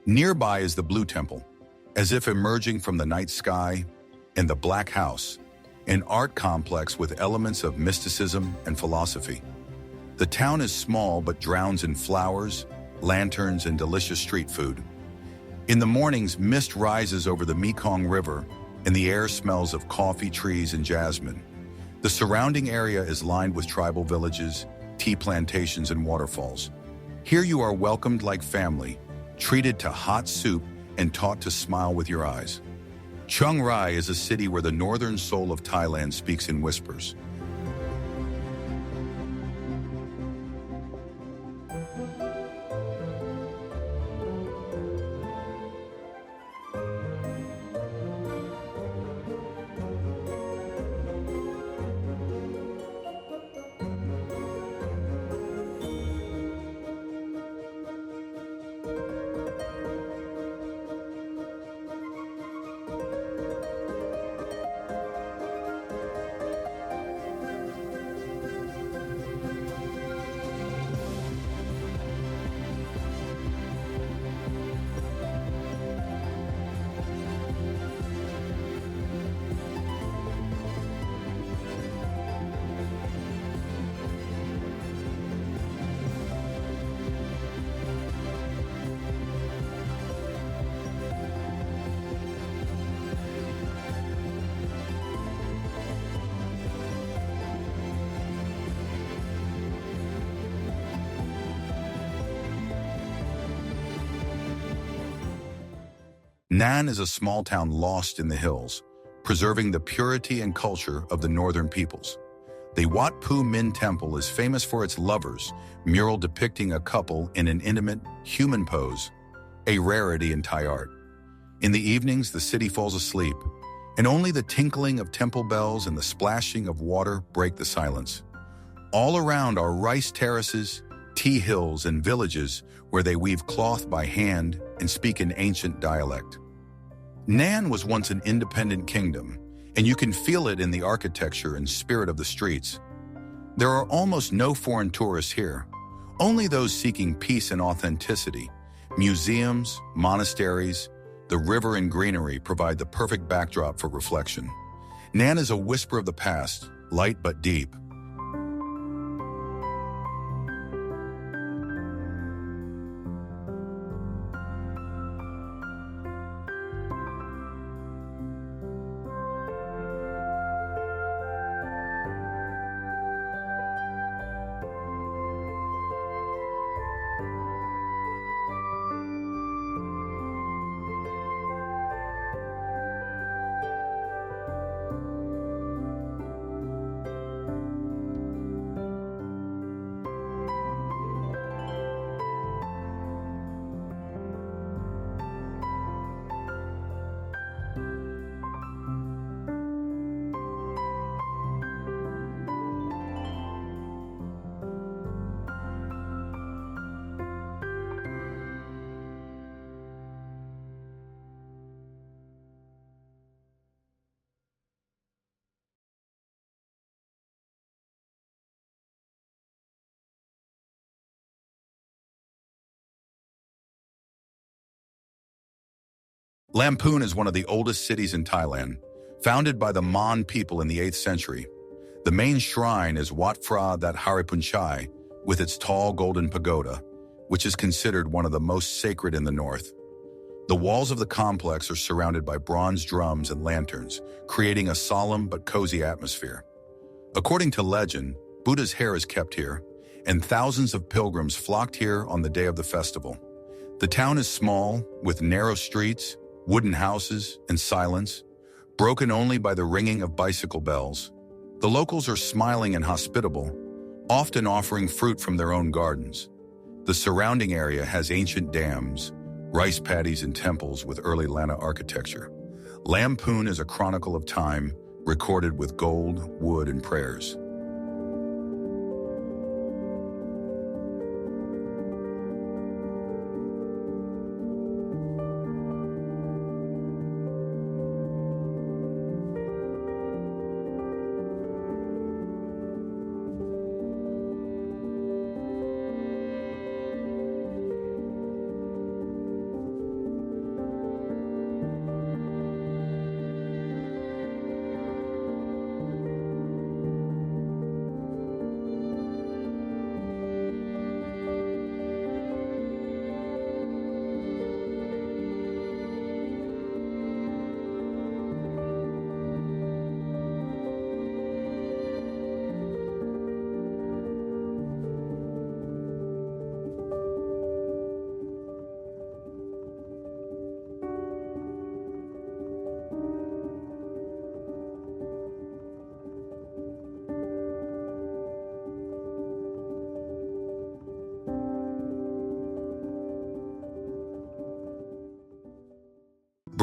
Nearby is the Blue Temple, as if emerging from the night sky, and the Black House, an art complex with elements of mysticism and philosophy. The town is small but drowns in flowers, lanterns, and delicious street food. In the mornings, mist rises over the Mekong River, and the air smells of coffee trees and jasmine. The surrounding area is lined with tribal villages, tea plantations, and waterfalls. Here you are welcomed like family, treated to hot soup, and taught to smile with your eyes. Chiang Rai is a city where the northern soul of Thailand speaks in whispers. Nan is a small town lost in the hills, preserving the purity and culture of the northern peoples. The Wat Pu Min Temple is famous for its lovers, mural depicting a couple in an intimate, human pose, a rarity in Thai art. In the evenings, the city falls asleep, and only the tinkling of temple bells and the splashing of water break the silence. All around are rice terraces, tea hills, and villages where they weave cloth by hand and speak an ancient dialect. Nan was once an independent kingdom, and you can feel it in the architecture and spirit of the streets. There are almost no foreign tourists here, only those seeking peace and authenticity. Museums, monasteries, the river and greenery provide the perfect backdrop for reflection. Nan is a whisper of the past, light but deep. Lamphun is one of the oldest cities in Thailand, founded by the Mon people in the 8th century. The main shrine is Wat Phra That Haripunchai, with its tall golden pagoda, which is considered one of the most sacred in the north. The walls of the complex are surrounded by bronze drums and lanterns, creating a solemn but cozy atmosphere. According to legend, Buddha's hair is kept here, and thousands of pilgrims flocked here on the day of the festival. The town is small, with narrow streets, wooden houses, and silence, broken only by the ringing of bicycle bells. The locals are smiling and hospitable, often offering fruit from their own gardens. The surrounding area has ancient dams, rice paddies, and temples with early Lana architecture. Lamphun is a chronicle of time, recorded with gold, wood, and prayers.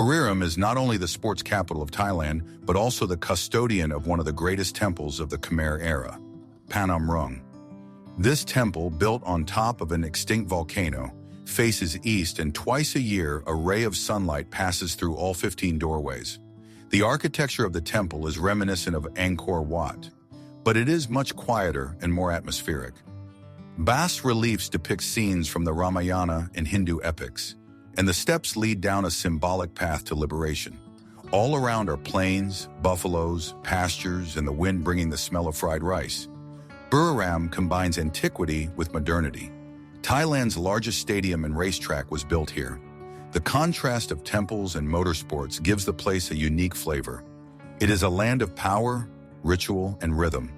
Buriram is not only the sports capital of Thailand, but also the custodian of one of the greatest temples of the Khmer era, Panam Rung. This temple, built on top of an extinct volcano, faces east, and twice a year a ray of sunlight passes through all 15 doorways. The architecture of the temple is reminiscent of Angkor Wat, but it is much quieter and more atmospheric. Bas-reliefs depict scenes from the Ramayana and Hindu epics, and the steps lead down a symbolic path to liberation. All around are plains, buffaloes, pastures, and the wind bringing the smell of fried rice. Buriram combines antiquity with modernity. Thailand's largest stadium and racetrack was built here. The contrast of temples and motorsports gives the place a unique flavor. It is a land of power, ritual, and rhythm.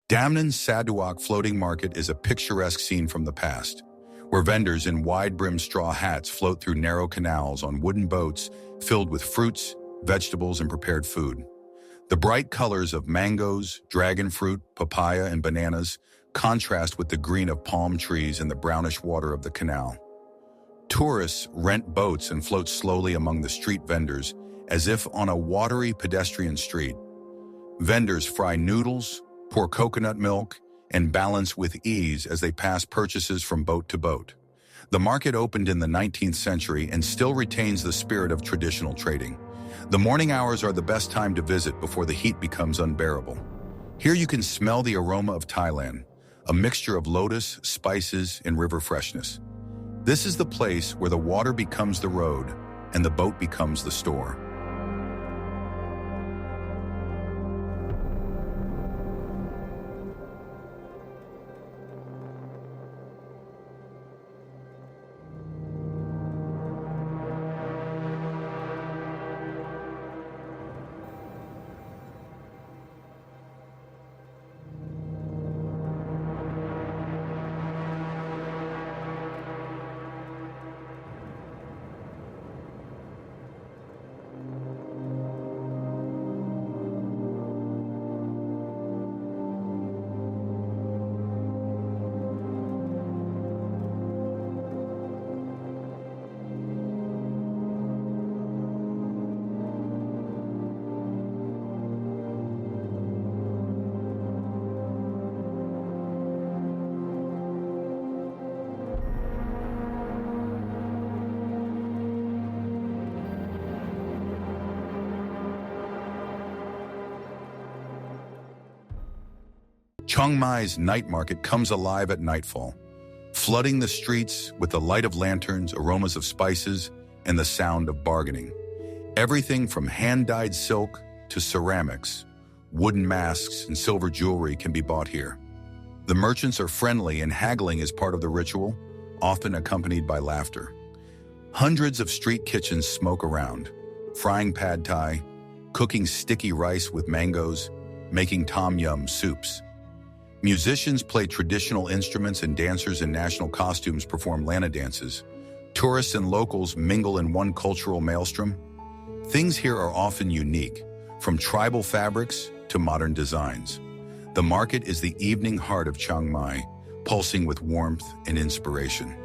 Damnan Saduak Floating Market is a picturesque scene from the past, where vendors in wide-brimmed straw hats float through narrow canals on wooden boats filled with fruits, vegetables, and prepared food. The bright colors of mangoes, dragon fruit, papaya, and bananas contrast with the green of palm trees and the brownish water of the canal. Tourists rent boats and float slowly among the street vendors as if on a watery pedestrian street. Vendors fry noodles, pour coconut milk, and balance with ease as they pass purchases from boat to boat. The market opened in the 19th century and still retains the spirit of traditional trading. The morning hours are the best time to visit before the heat becomes unbearable. Here you can smell the aroma of Thailand, a mixture of lotus, spices, and river freshness. This is the place where the water becomes the road and the boat becomes the store. Chiang Mai's night market comes alive at nightfall, flooding the streets with the light of lanterns, aromas of spices, and the sound of bargaining. Everything from hand-dyed silk to ceramics, wooden masks, and silver jewelry can be bought here. The merchants are friendly and haggling is part of the ritual, often accompanied by laughter. Hundreds of street kitchens smoke around, frying pad thai, cooking sticky rice with mangoes, making tom yum soups. Musicians play traditional instruments and dancers in national costumes perform Lana dances. Tourists and locals mingle in one cultural maelstrom. Things here are often unique, from tribal fabrics to modern designs. The market is the evening heart of Chiang Mai, pulsing with warmth and inspiration.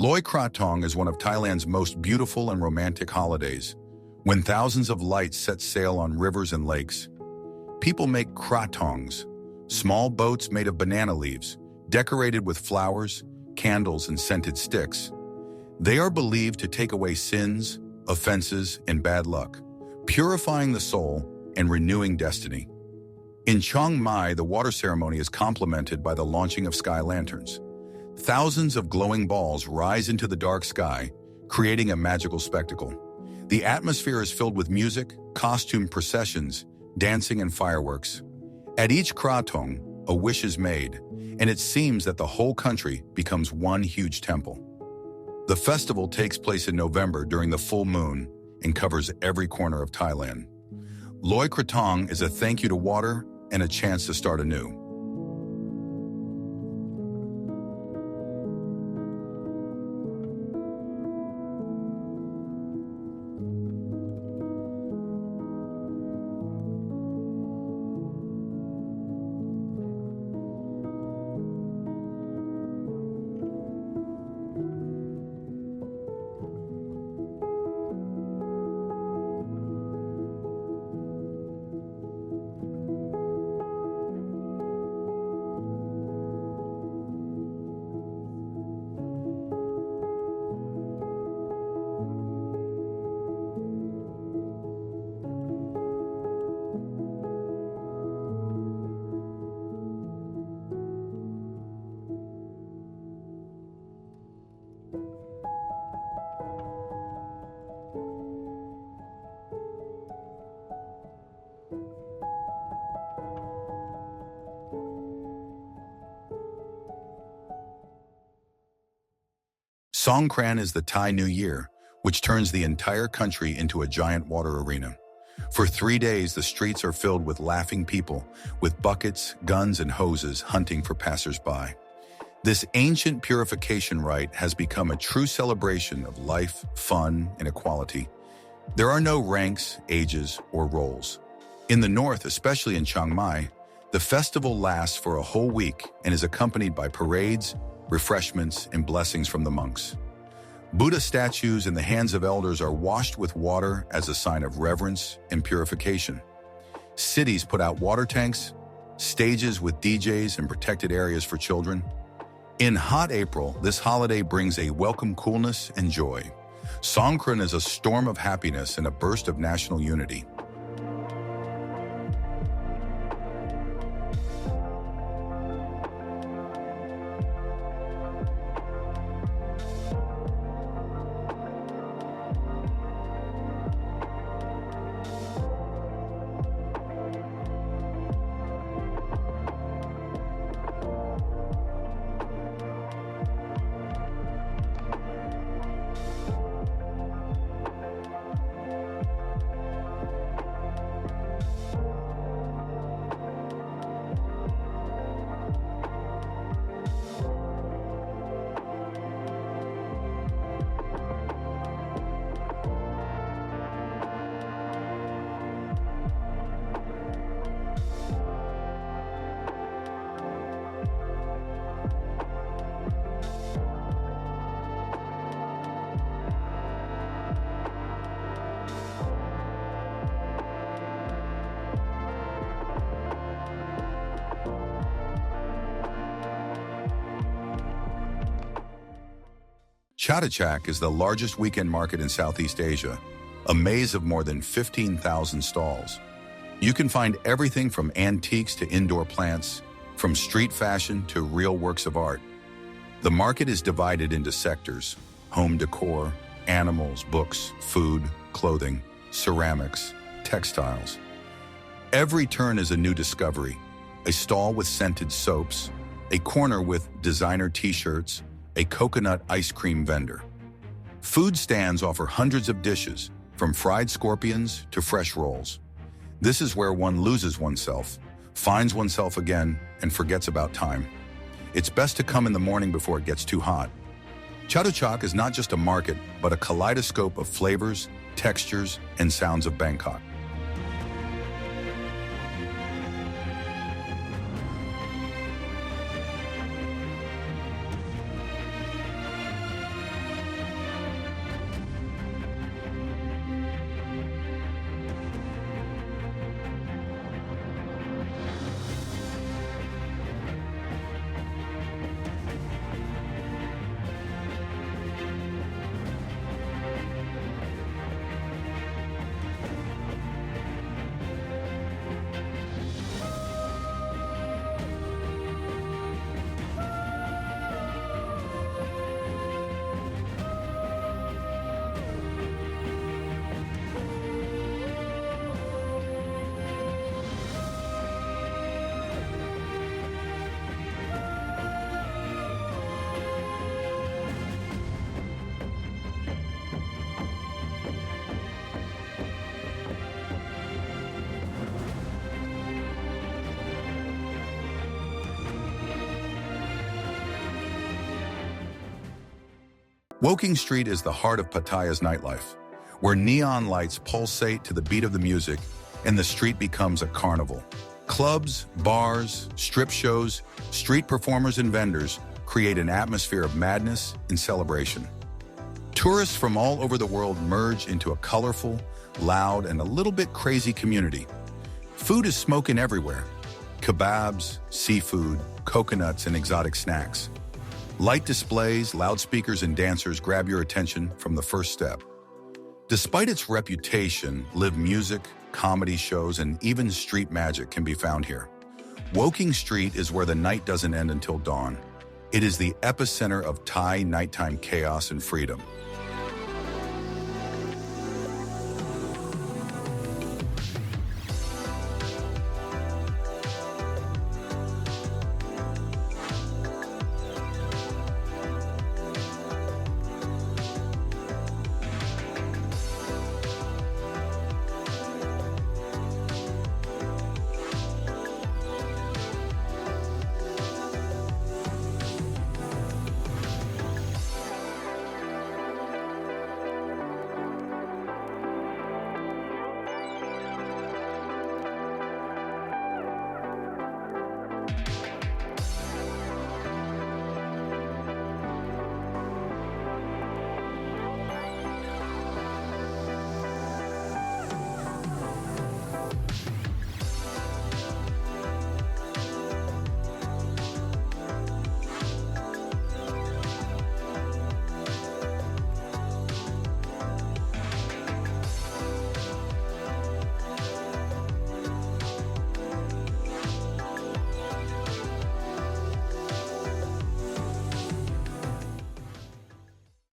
Loy Krathong is one of Thailand's most beautiful and romantic holidays, when thousands of lights set sail on rivers and lakes. People make krathongs, small boats made of banana leaves, decorated with flowers, candles, and scented sticks. They are believed to take away sins, offenses, and bad luck, purifying the soul and renewing destiny. In Chiang Mai, the water ceremony is complemented by the launching of sky lanterns. Thousands of glowing balls rise into the dark sky, creating a magical spectacle. The atmosphere is filled with music, costume processions, dancing, and fireworks. At each krathong, a wish is made, and it seems that the whole country becomes one huge temple. The festival takes place in November during the full moon and covers every corner of Thailand. Loy Krathong is a thank you to water and a chance to start anew. Songkran is the Thai New Year, which turns the entire country into a giant water arena. For 3 days, the streets are filled with laughing people, with buckets, guns, and hoses hunting for passers-by. This ancient purification rite has become a true celebration of life, fun, and equality. There are no ranks, ages, or roles. In the north, especially in Chiang Mai, the festival lasts for a whole week and is accompanied by parades, refreshments, and blessings from the monks. Buddha statues in the hands of elders are washed with water as a sign of reverence and purification. Cities put out water tanks, stages with DJs, and protected areas for children. In hot April, this holiday brings a welcome coolness and joy. Songkran is a storm of happiness and a burst of national unity. Chatuchak is the largest weekend market in Southeast Asia, a maze of more than 15,000 stalls. You can find everything from antiques to indoor plants, from street fashion to real works of art. The market is divided into sectors: home decor, animals, books, food, clothing, ceramics, textiles. Every turn is a new discovery: a stall with scented soaps, a corner with designer t-shirts, a coconut ice cream vendor. Food stands offer hundreds of dishes, from fried scorpions to fresh rolls. This is where one loses oneself, finds oneself again, and forgets about time. It's best to come in the morning before it gets too hot. Chatuchak is not just a market, but a kaleidoscope of flavors, textures, and sounds of Bangkok. Woking Street is the heart of Pattaya's nightlife, where neon lights pulsate to the beat of the music and the street becomes a carnival. Clubs, bars, strip shows, street performers and vendors create an atmosphere of madness and celebration. Tourists from all over the world merge into a colorful, loud, and a little bit crazy community. Food is smoking everywhere. Kebabs, seafood, coconuts, and exotic snacks. Light displays, loudspeakers, and dancers grab your attention from the first step. Despite its reputation, live music, comedy shows, and even street magic can be found here. Woking Street is where the night doesn't end until dawn. It is the epicenter of Thai nighttime chaos and freedom.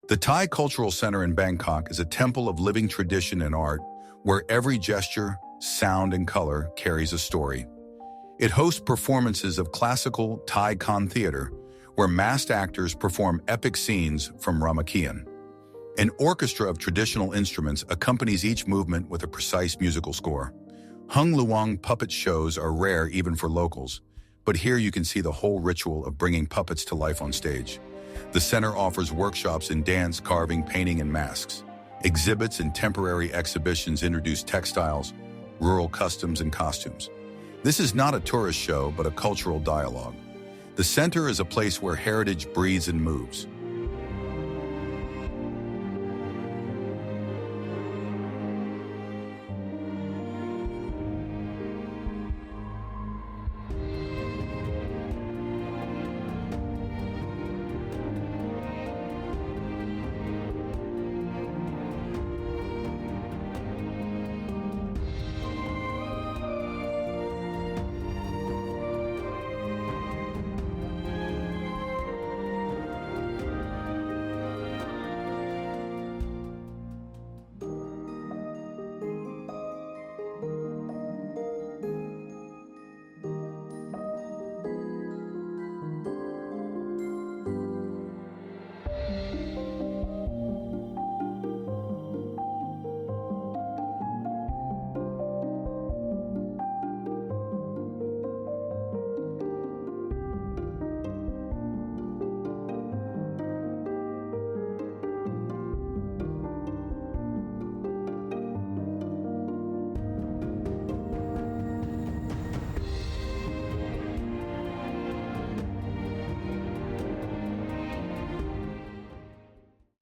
The Thai Cultural Center in Bangkok is a temple of living tradition and art where every gesture, sound, and color carries a story. It hosts performances of classical Thai Kon theater where masked actors perform epic scenes from Ramakien. An orchestra of traditional instruments accompanies each movement with a precise musical score. Hung Luang puppet shows are rare even for locals, but here you can see the whole ritual of bringing puppets to life on stage. The center offers workshops in dance, carving, painting, and masks. Exhibits and temporary exhibitions introduce textiles, rural customs, and costumes. This is not a tourist show, but a cultural dialogue. The center is a place where heritage breathes and moves.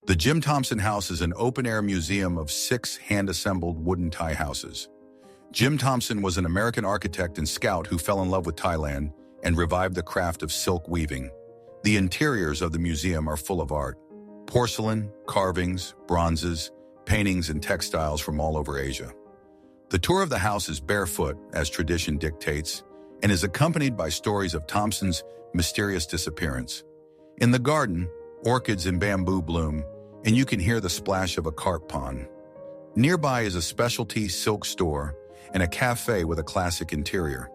The Jim Thompson House is an open-air museum of 6 hand-assembled wooden Thai houses. Jim Thompson was an American architect and scout who fell in love with Thailand and revived the craft of silk weaving. The interiors of the museum are full of art. Porcelain, carvings, bronzes, paintings, and textiles from all over Asia. The tour of the house is barefoot, as tradition dictates, and is accompanied by stories of Thompson's mysterious disappearance. In the garden, orchids and bamboo bloom, and you can hear the splash of a carp pond. Nearby is a specialty silk store and a cafe with a classic interior.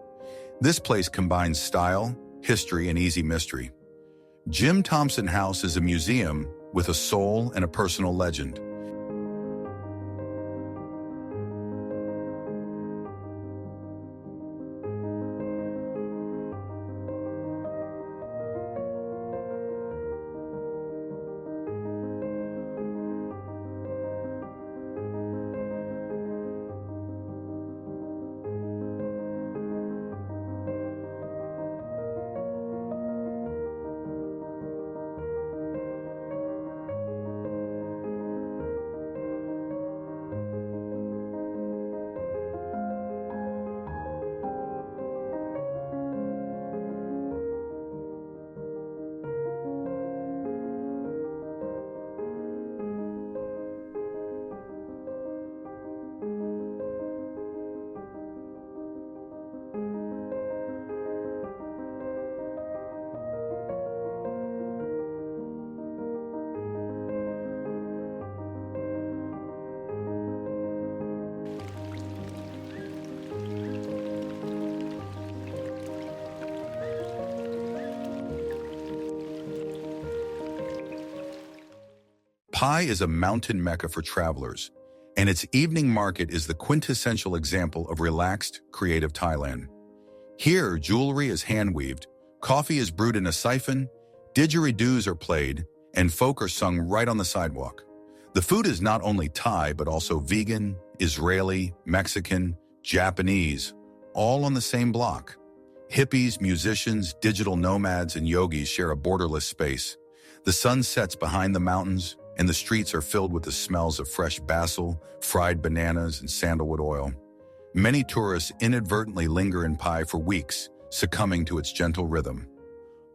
This place combines style, history, and easy mystery. Jim Thompson House is a museum with a soul and a personal legend. Pai is a mountain mecca for travelers, and its evening market is the quintessential example of relaxed, creative Thailand. Here, jewelry is hand-weaved, coffee is brewed in a siphon, didgeridoos are played, and folk are sung right on the sidewalk. The food is not only Thai, but also vegan, Israeli, Mexican, Japanese, all on the same block. Hippies, musicians, digital nomads, and yogis share a borderless space. The sun sets behind the mountains, and the streets are filled with the smells of fresh basil, fried bananas, and sandalwood oil. Many tourists inadvertently linger in Pai for weeks, succumbing to its gentle rhythm.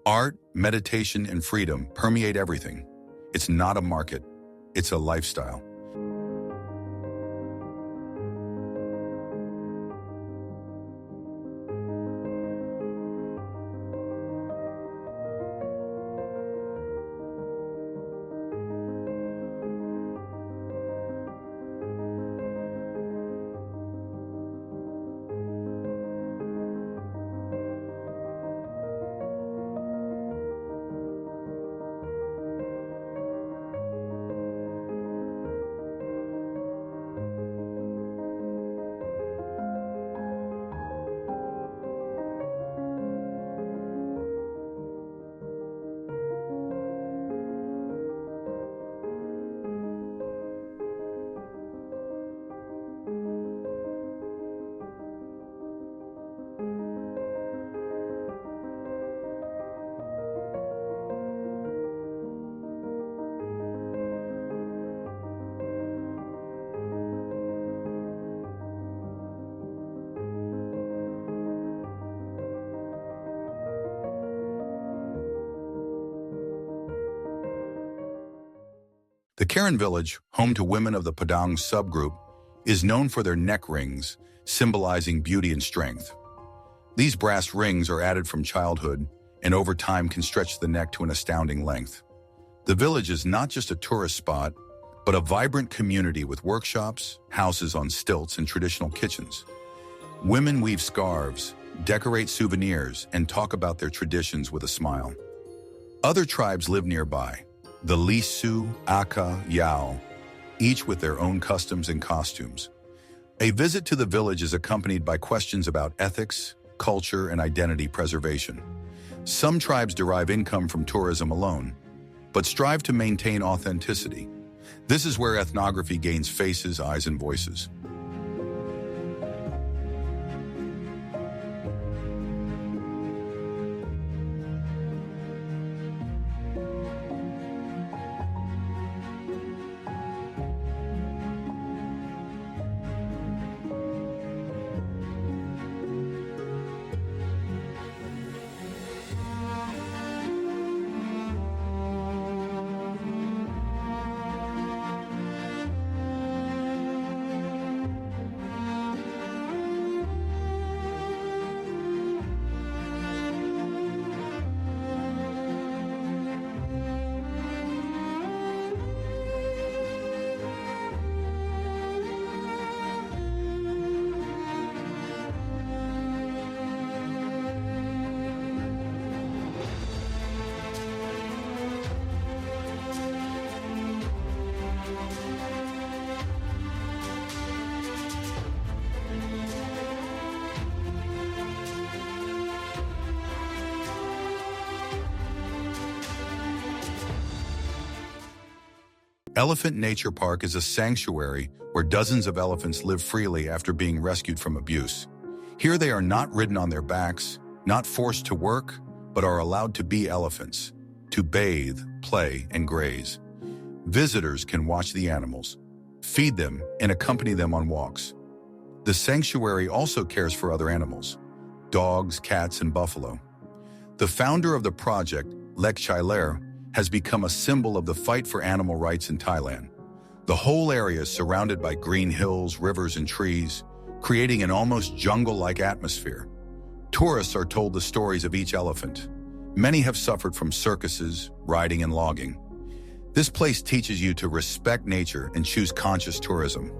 Art, meditation, and freedom permeate everything. It's not a market, it's a lifestyle. The Karen village, home to women of the Padang subgroup, is known for their neck rings, symbolizing beauty and strength. These brass rings are added from childhood and over time can stretch the neck to an astounding length. The village is not just a tourist spot, but a vibrant community with workshops, houses on stilts, and traditional kitchens. Women weave scarves, decorate souvenirs, and talk about their traditions with a smile. Other tribes live nearby, the Lisu, Aka, Yao, each with their own customs and costumes. A visit to the village is accompanied by questions about ethics, culture, and identity preservation. Some tribes derive income from tourism alone, but strive to maintain authenticity. This is where ethnography gains faces, eyes, and voices. Elephant Nature Park is a sanctuary where dozens of elephants live freely after being rescued from abuse. Here they are not ridden on their backs, not forced to work, but are allowed to be elephants, to bathe, play, and graze. Visitors can watch the animals, feed them, and accompany them on walks. The sanctuary also cares for other animals, dogs, cats, and buffalo. The founder of the project, Lek Chailer, has become a symbol of the fight for animal rights in Thailand. The whole area is surrounded by green hills, rivers, and trees, creating an almost jungle-like atmosphere. Tourists are told the stories of each elephant. Many have suffered from circuses, riding, and logging. This place teaches you to respect nature and choose conscious tourism.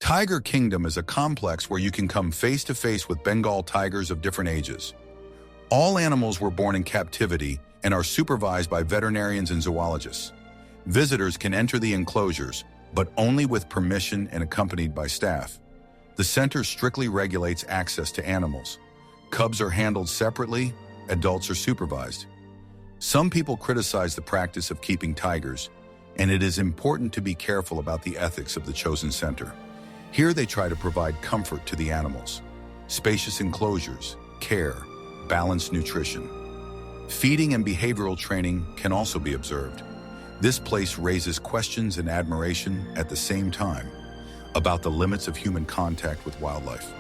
Tiger Kingdom is a complex where you can come face to face with Bengal tigers of different ages. All animals were born in captivity and are supervised by veterinarians and zoologists. Visitors can enter the enclosures, but only with permission and accompanied by staff. The center strictly regulates access to animals. Cubs are handled separately, adults are supervised. Some people criticize the practice of keeping tigers, and it is important to be careful about the ethics of the chosen center. Here they try to provide comfort to the animals. Spacious enclosures, care, balanced nutrition. Feeding and behavioral training can also be observed. This place raises questions and admiration at the same time about the limits of human contact with wildlife.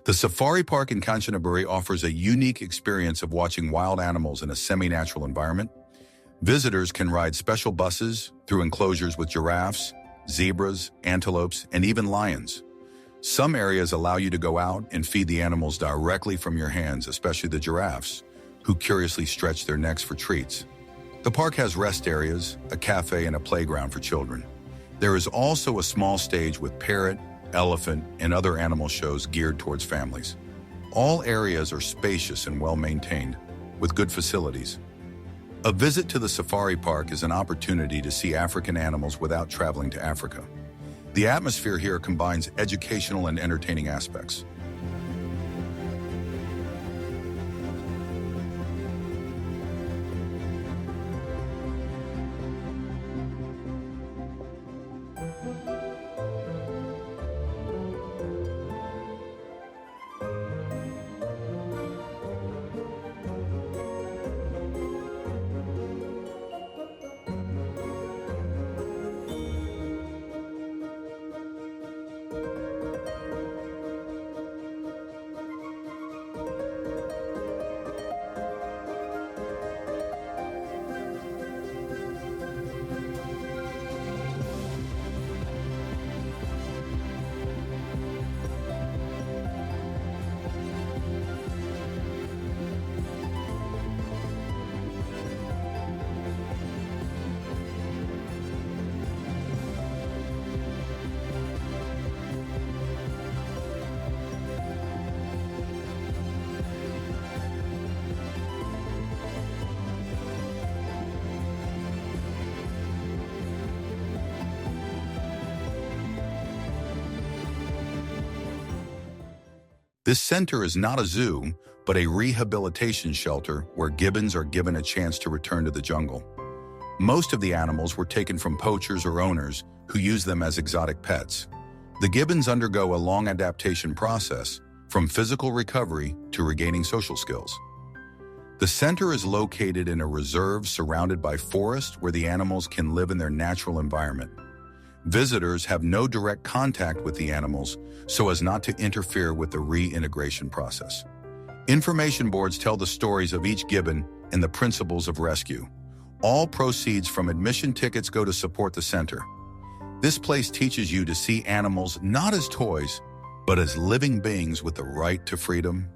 The safari park in Kanchanaburi offers a unique experience of watching wild animals in a semi-natural environment. Visitors can ride special buses through enclosures with giraffes, zebras, antelopes, and even lions. Some areas allow you to go out and feed the animals directly from your hands, especially the giraffes, who curiously stretch their necks for treats. The park has rest areas, a cafe, and a playground for children. There is also a small stage with parrot, elephant, and other animal shows geared towards families. All areas are spacious and well-maintained, with good facilities. A visit to the safari park is an opportunity to see African animals without traveling to Africa. The atmosphere here combines educational and entertaining aspects. This center is not a zoo, but a rehabilitation shelter where gibbons are given a chance to return to the jungle. Most of the animals were taken from poachers or owners who use them as exotic pets. The gibbons undergo a long adaptation process, from physical recovery to regaining social skills. The center is located in a reserve surrounded by forest where the animals can live in their natural environment. Visitors have no direct contact with the animals so as not to interfere with the reintegration process. Information boards tell the stories of each gibbon and the principles of rescue. All proceeds from admission tickets go to support the center. This place teaches you to see animals not as toys, but as living beings with the right to freedom.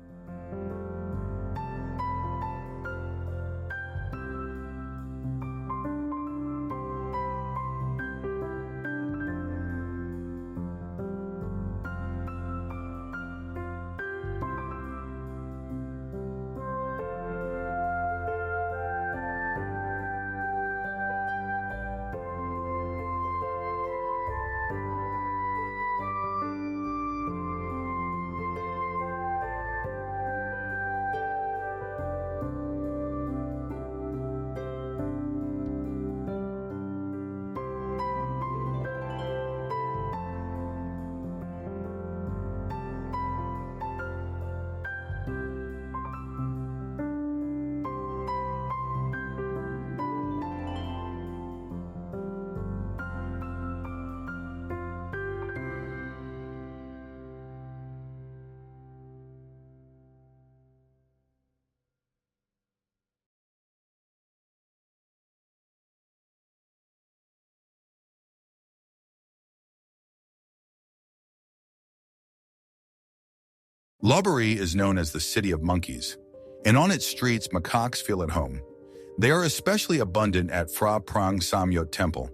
Lopburi is known as the city of monkeys, and on its streets, macaques feel at home. They are especially abundant at Phra Prang Samyot Temple,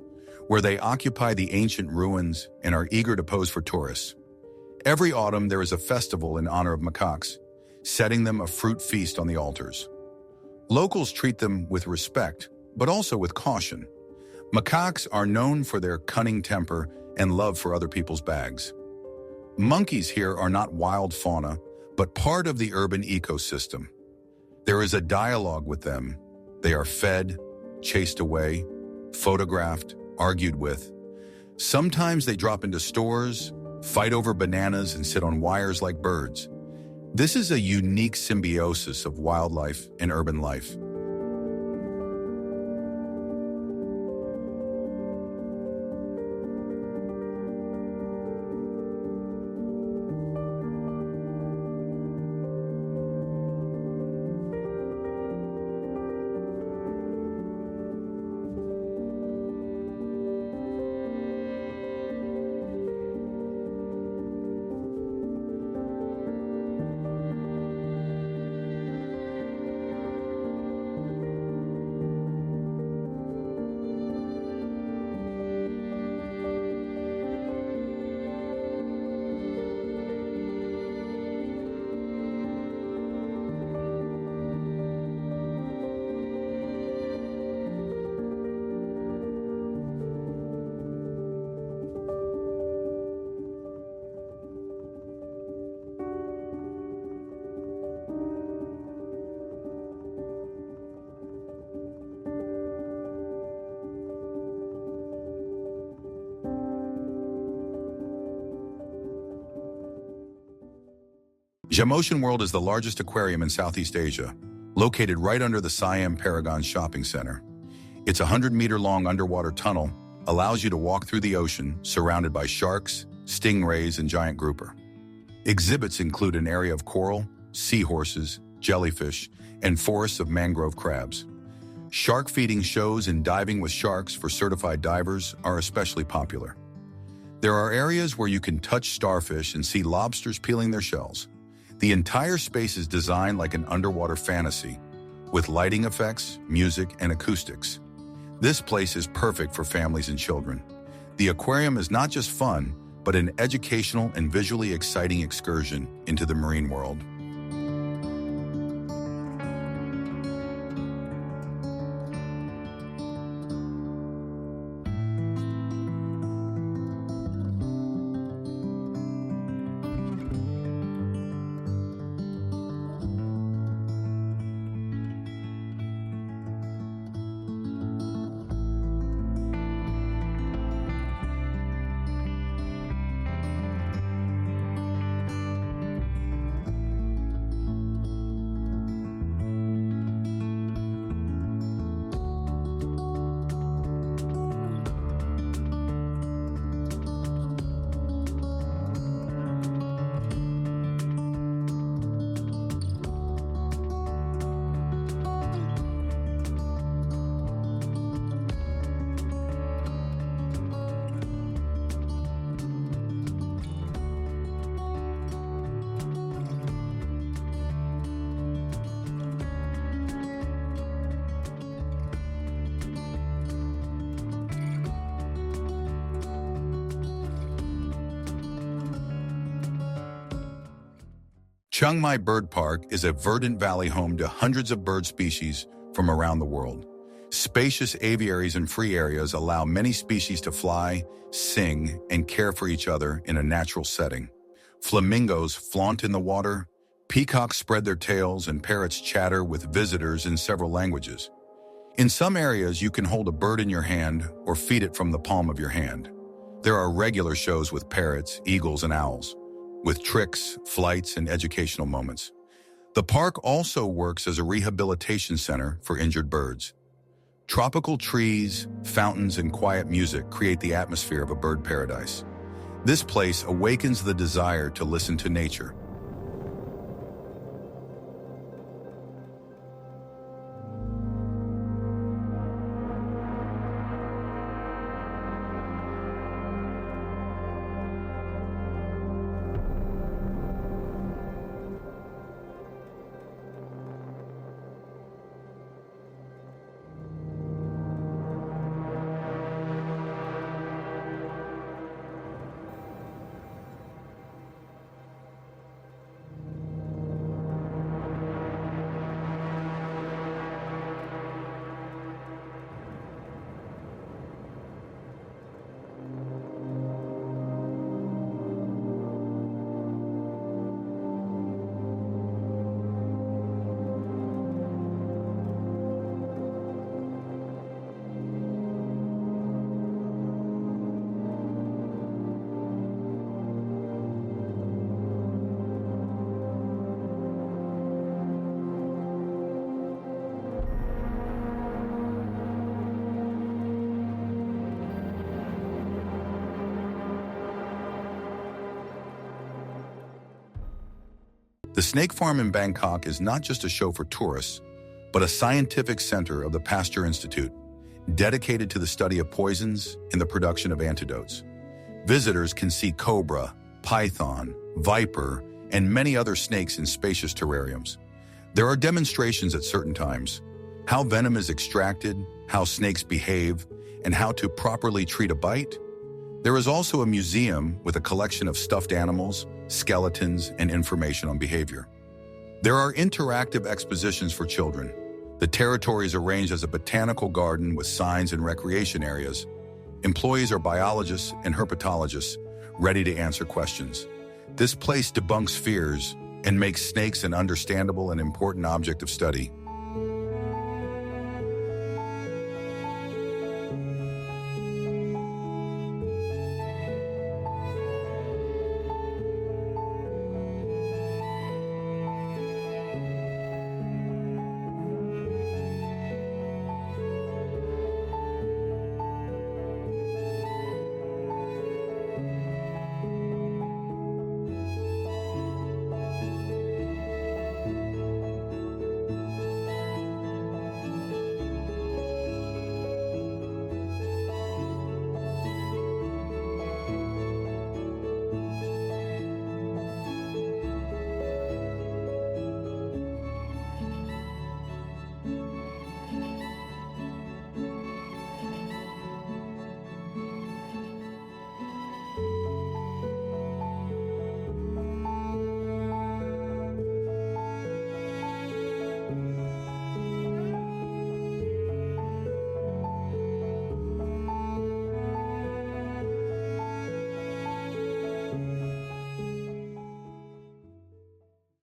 where they occupy the ancient ruins and are eager to pose for tourists. Every autumn, there is a festival in honor of macaques, setting them a fruit feast on the altars. Locals treat them with respect, but also with caution. Macaques are known for their cunning temper and love for other people's bags. Monkeys here are not wild fauna, but part of the urban ecosystem. There is a dialogue with them. They are fed, chased away, photographed, argued with. Sometimes they drop into stores, fight over bananas, and sit on wires like birds. This is a unique symbiosis of wildlife and urban life. Ocean World is the largest aquarium in Southeast Asia, located right under the Siam Paragon Shopping Center. Its 100-meter-long underwater tunnel allows you to walk through the ocean surrounded by sharks, stingrays, and giant grouper. Exhibits include an area of coral, seahorses, jellyfish, and forests of mangrove crabs. Shark feeding shows and diving with sharks for certified divers are especially popular. There are areas where you can touch starfish and see lobsters peeling their shells. The entire space is designed like an underwater fantasy, with lighting effects, music, and acoustics. This place is perfect for families and children. The aquarium is not just fun, but an educational and visually exciting excursion into the marine world. Chiang Mai Bird Park is a verdant valley home to hundreds of bird species from around the world. Spacious aviaries and free areas allow many species to fly, sing, and care for each other in a natural setting. Flamingos flaunt in the water, peacocks spread their tails, and parrots chatter with visitors in several languages. In some areas, you can hold a bird in your hand or feed it from the palm of your hand. There are regular shows with parrots, eagles, and owls, with tricks, flights, and educational moments. The park also works as a rehabilitation center for injured birds. Tropical trees, fountains, and quiet music create the atmosphere of a bird paradise. This place awakens the desire to listen to nature. snake farm in Bangkok is not just a show for tourists, but a scientific center of the Pasteur Institute, dedicated to the study of poisons and the production of antidotes. Visitors can see cobra, python, viper, and many other snakes in spacious terrariums. There are demonstrations at certain times, how venom is extracted, how snakes behave, and how to properly treat a bite. There is also a museum with a collection of stuffed animals, skeletons, and information on behavior. There are interactive expositions for children. The territory is arranged as a botanical garden with signs and recreation areas. Employees are biologists and herpetologists, ready to answer questions. This place debunks fears and makes snakes an understandable and important object of study.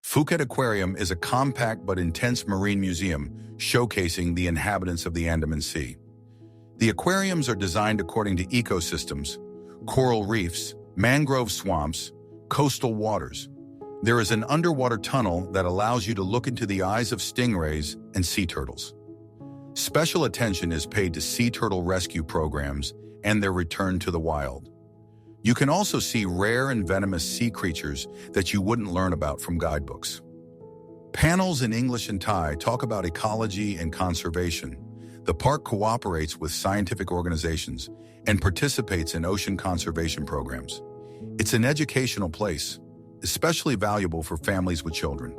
Phuket Aquarium is a compact but intense marine museum showcasing the inhabitants of the Andaman Sea. The aquariums are designed according to ecosystems, coral reefs, mangrove swamps, coastal waters. There is an underwater tunnel that allows you to look into the eyes of stingrays and sea turtles. Special attention is paid to sea turtle rescue programs and their return to the wild. You can also see rare and venomous sea creatures that you wouldn't learn about from guidebooks. Panels in English and Thai talk about ecology and conservation. The park cooperates with scientific organizations and participates in ocean conservation programs. It's an educational place, especially valuable for families with children.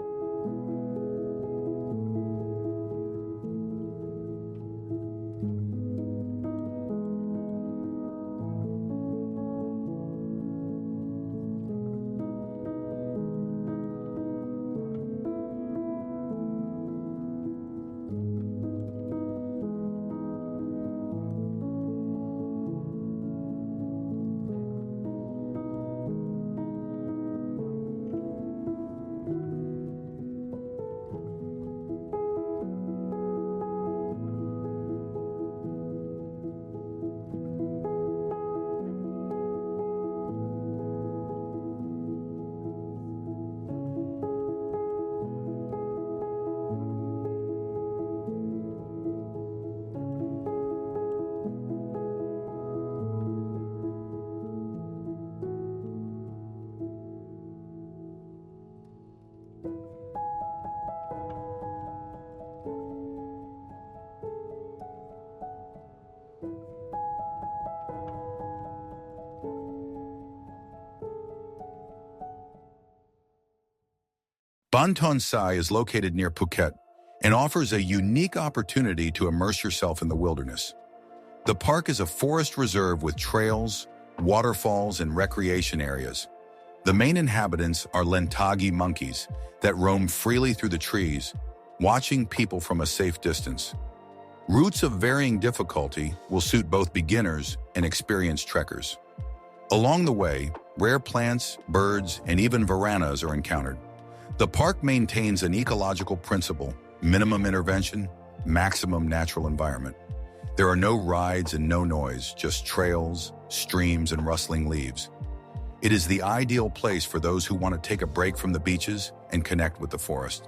Banton Sai is located near Phuket and offers a unique opportunity to immerse yourself in the wilderness. The park is a forest reserve with trails, waterfalls, and recreation areas. The main inhabitants are Lentagi monkeys that roam freely through the trees, watching people from a safe distance. Routes of varying difficulty will suit both beginners and experienced trekkers. Along the way, rare plants, birds, and even varandas are encountered. The park maintains an ecological principle: minimum intervention, maximum natural environment. There are no rides and no noise, just trails, streams, and rustling leaves. It is the ideal place for those who want to take a break from the beaches and connect with the forest.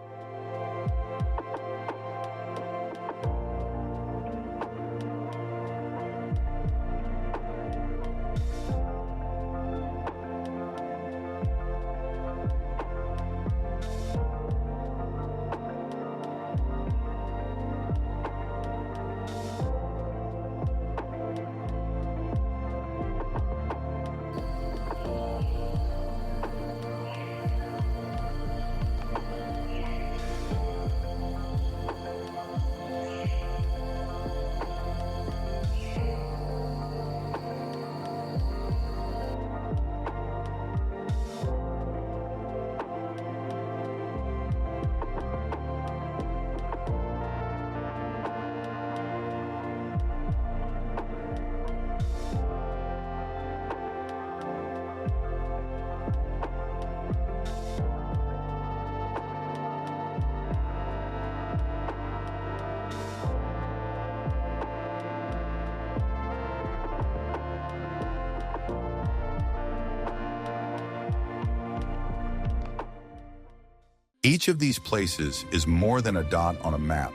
Each of these places is more than a dot on a map.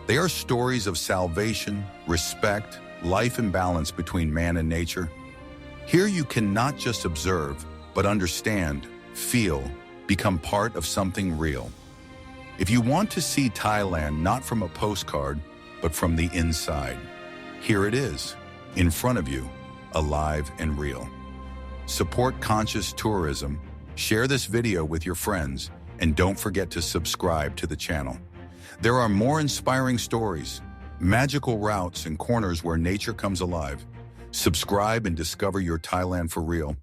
They are stories of salvation, respect, life and balance between man and nature. Here you can not just observe, but understand, feel, become part of something real. If you want to see Thailand not from a postcard, but from the inside, here it is, in front of you, alive and real. Support conscious tourism, share this video with your friends, and don't forget to subscribe to the channel. There are more inspiring stories, magical routes, and corners where nature comes alive. Subscribe and discover your Thailand for real.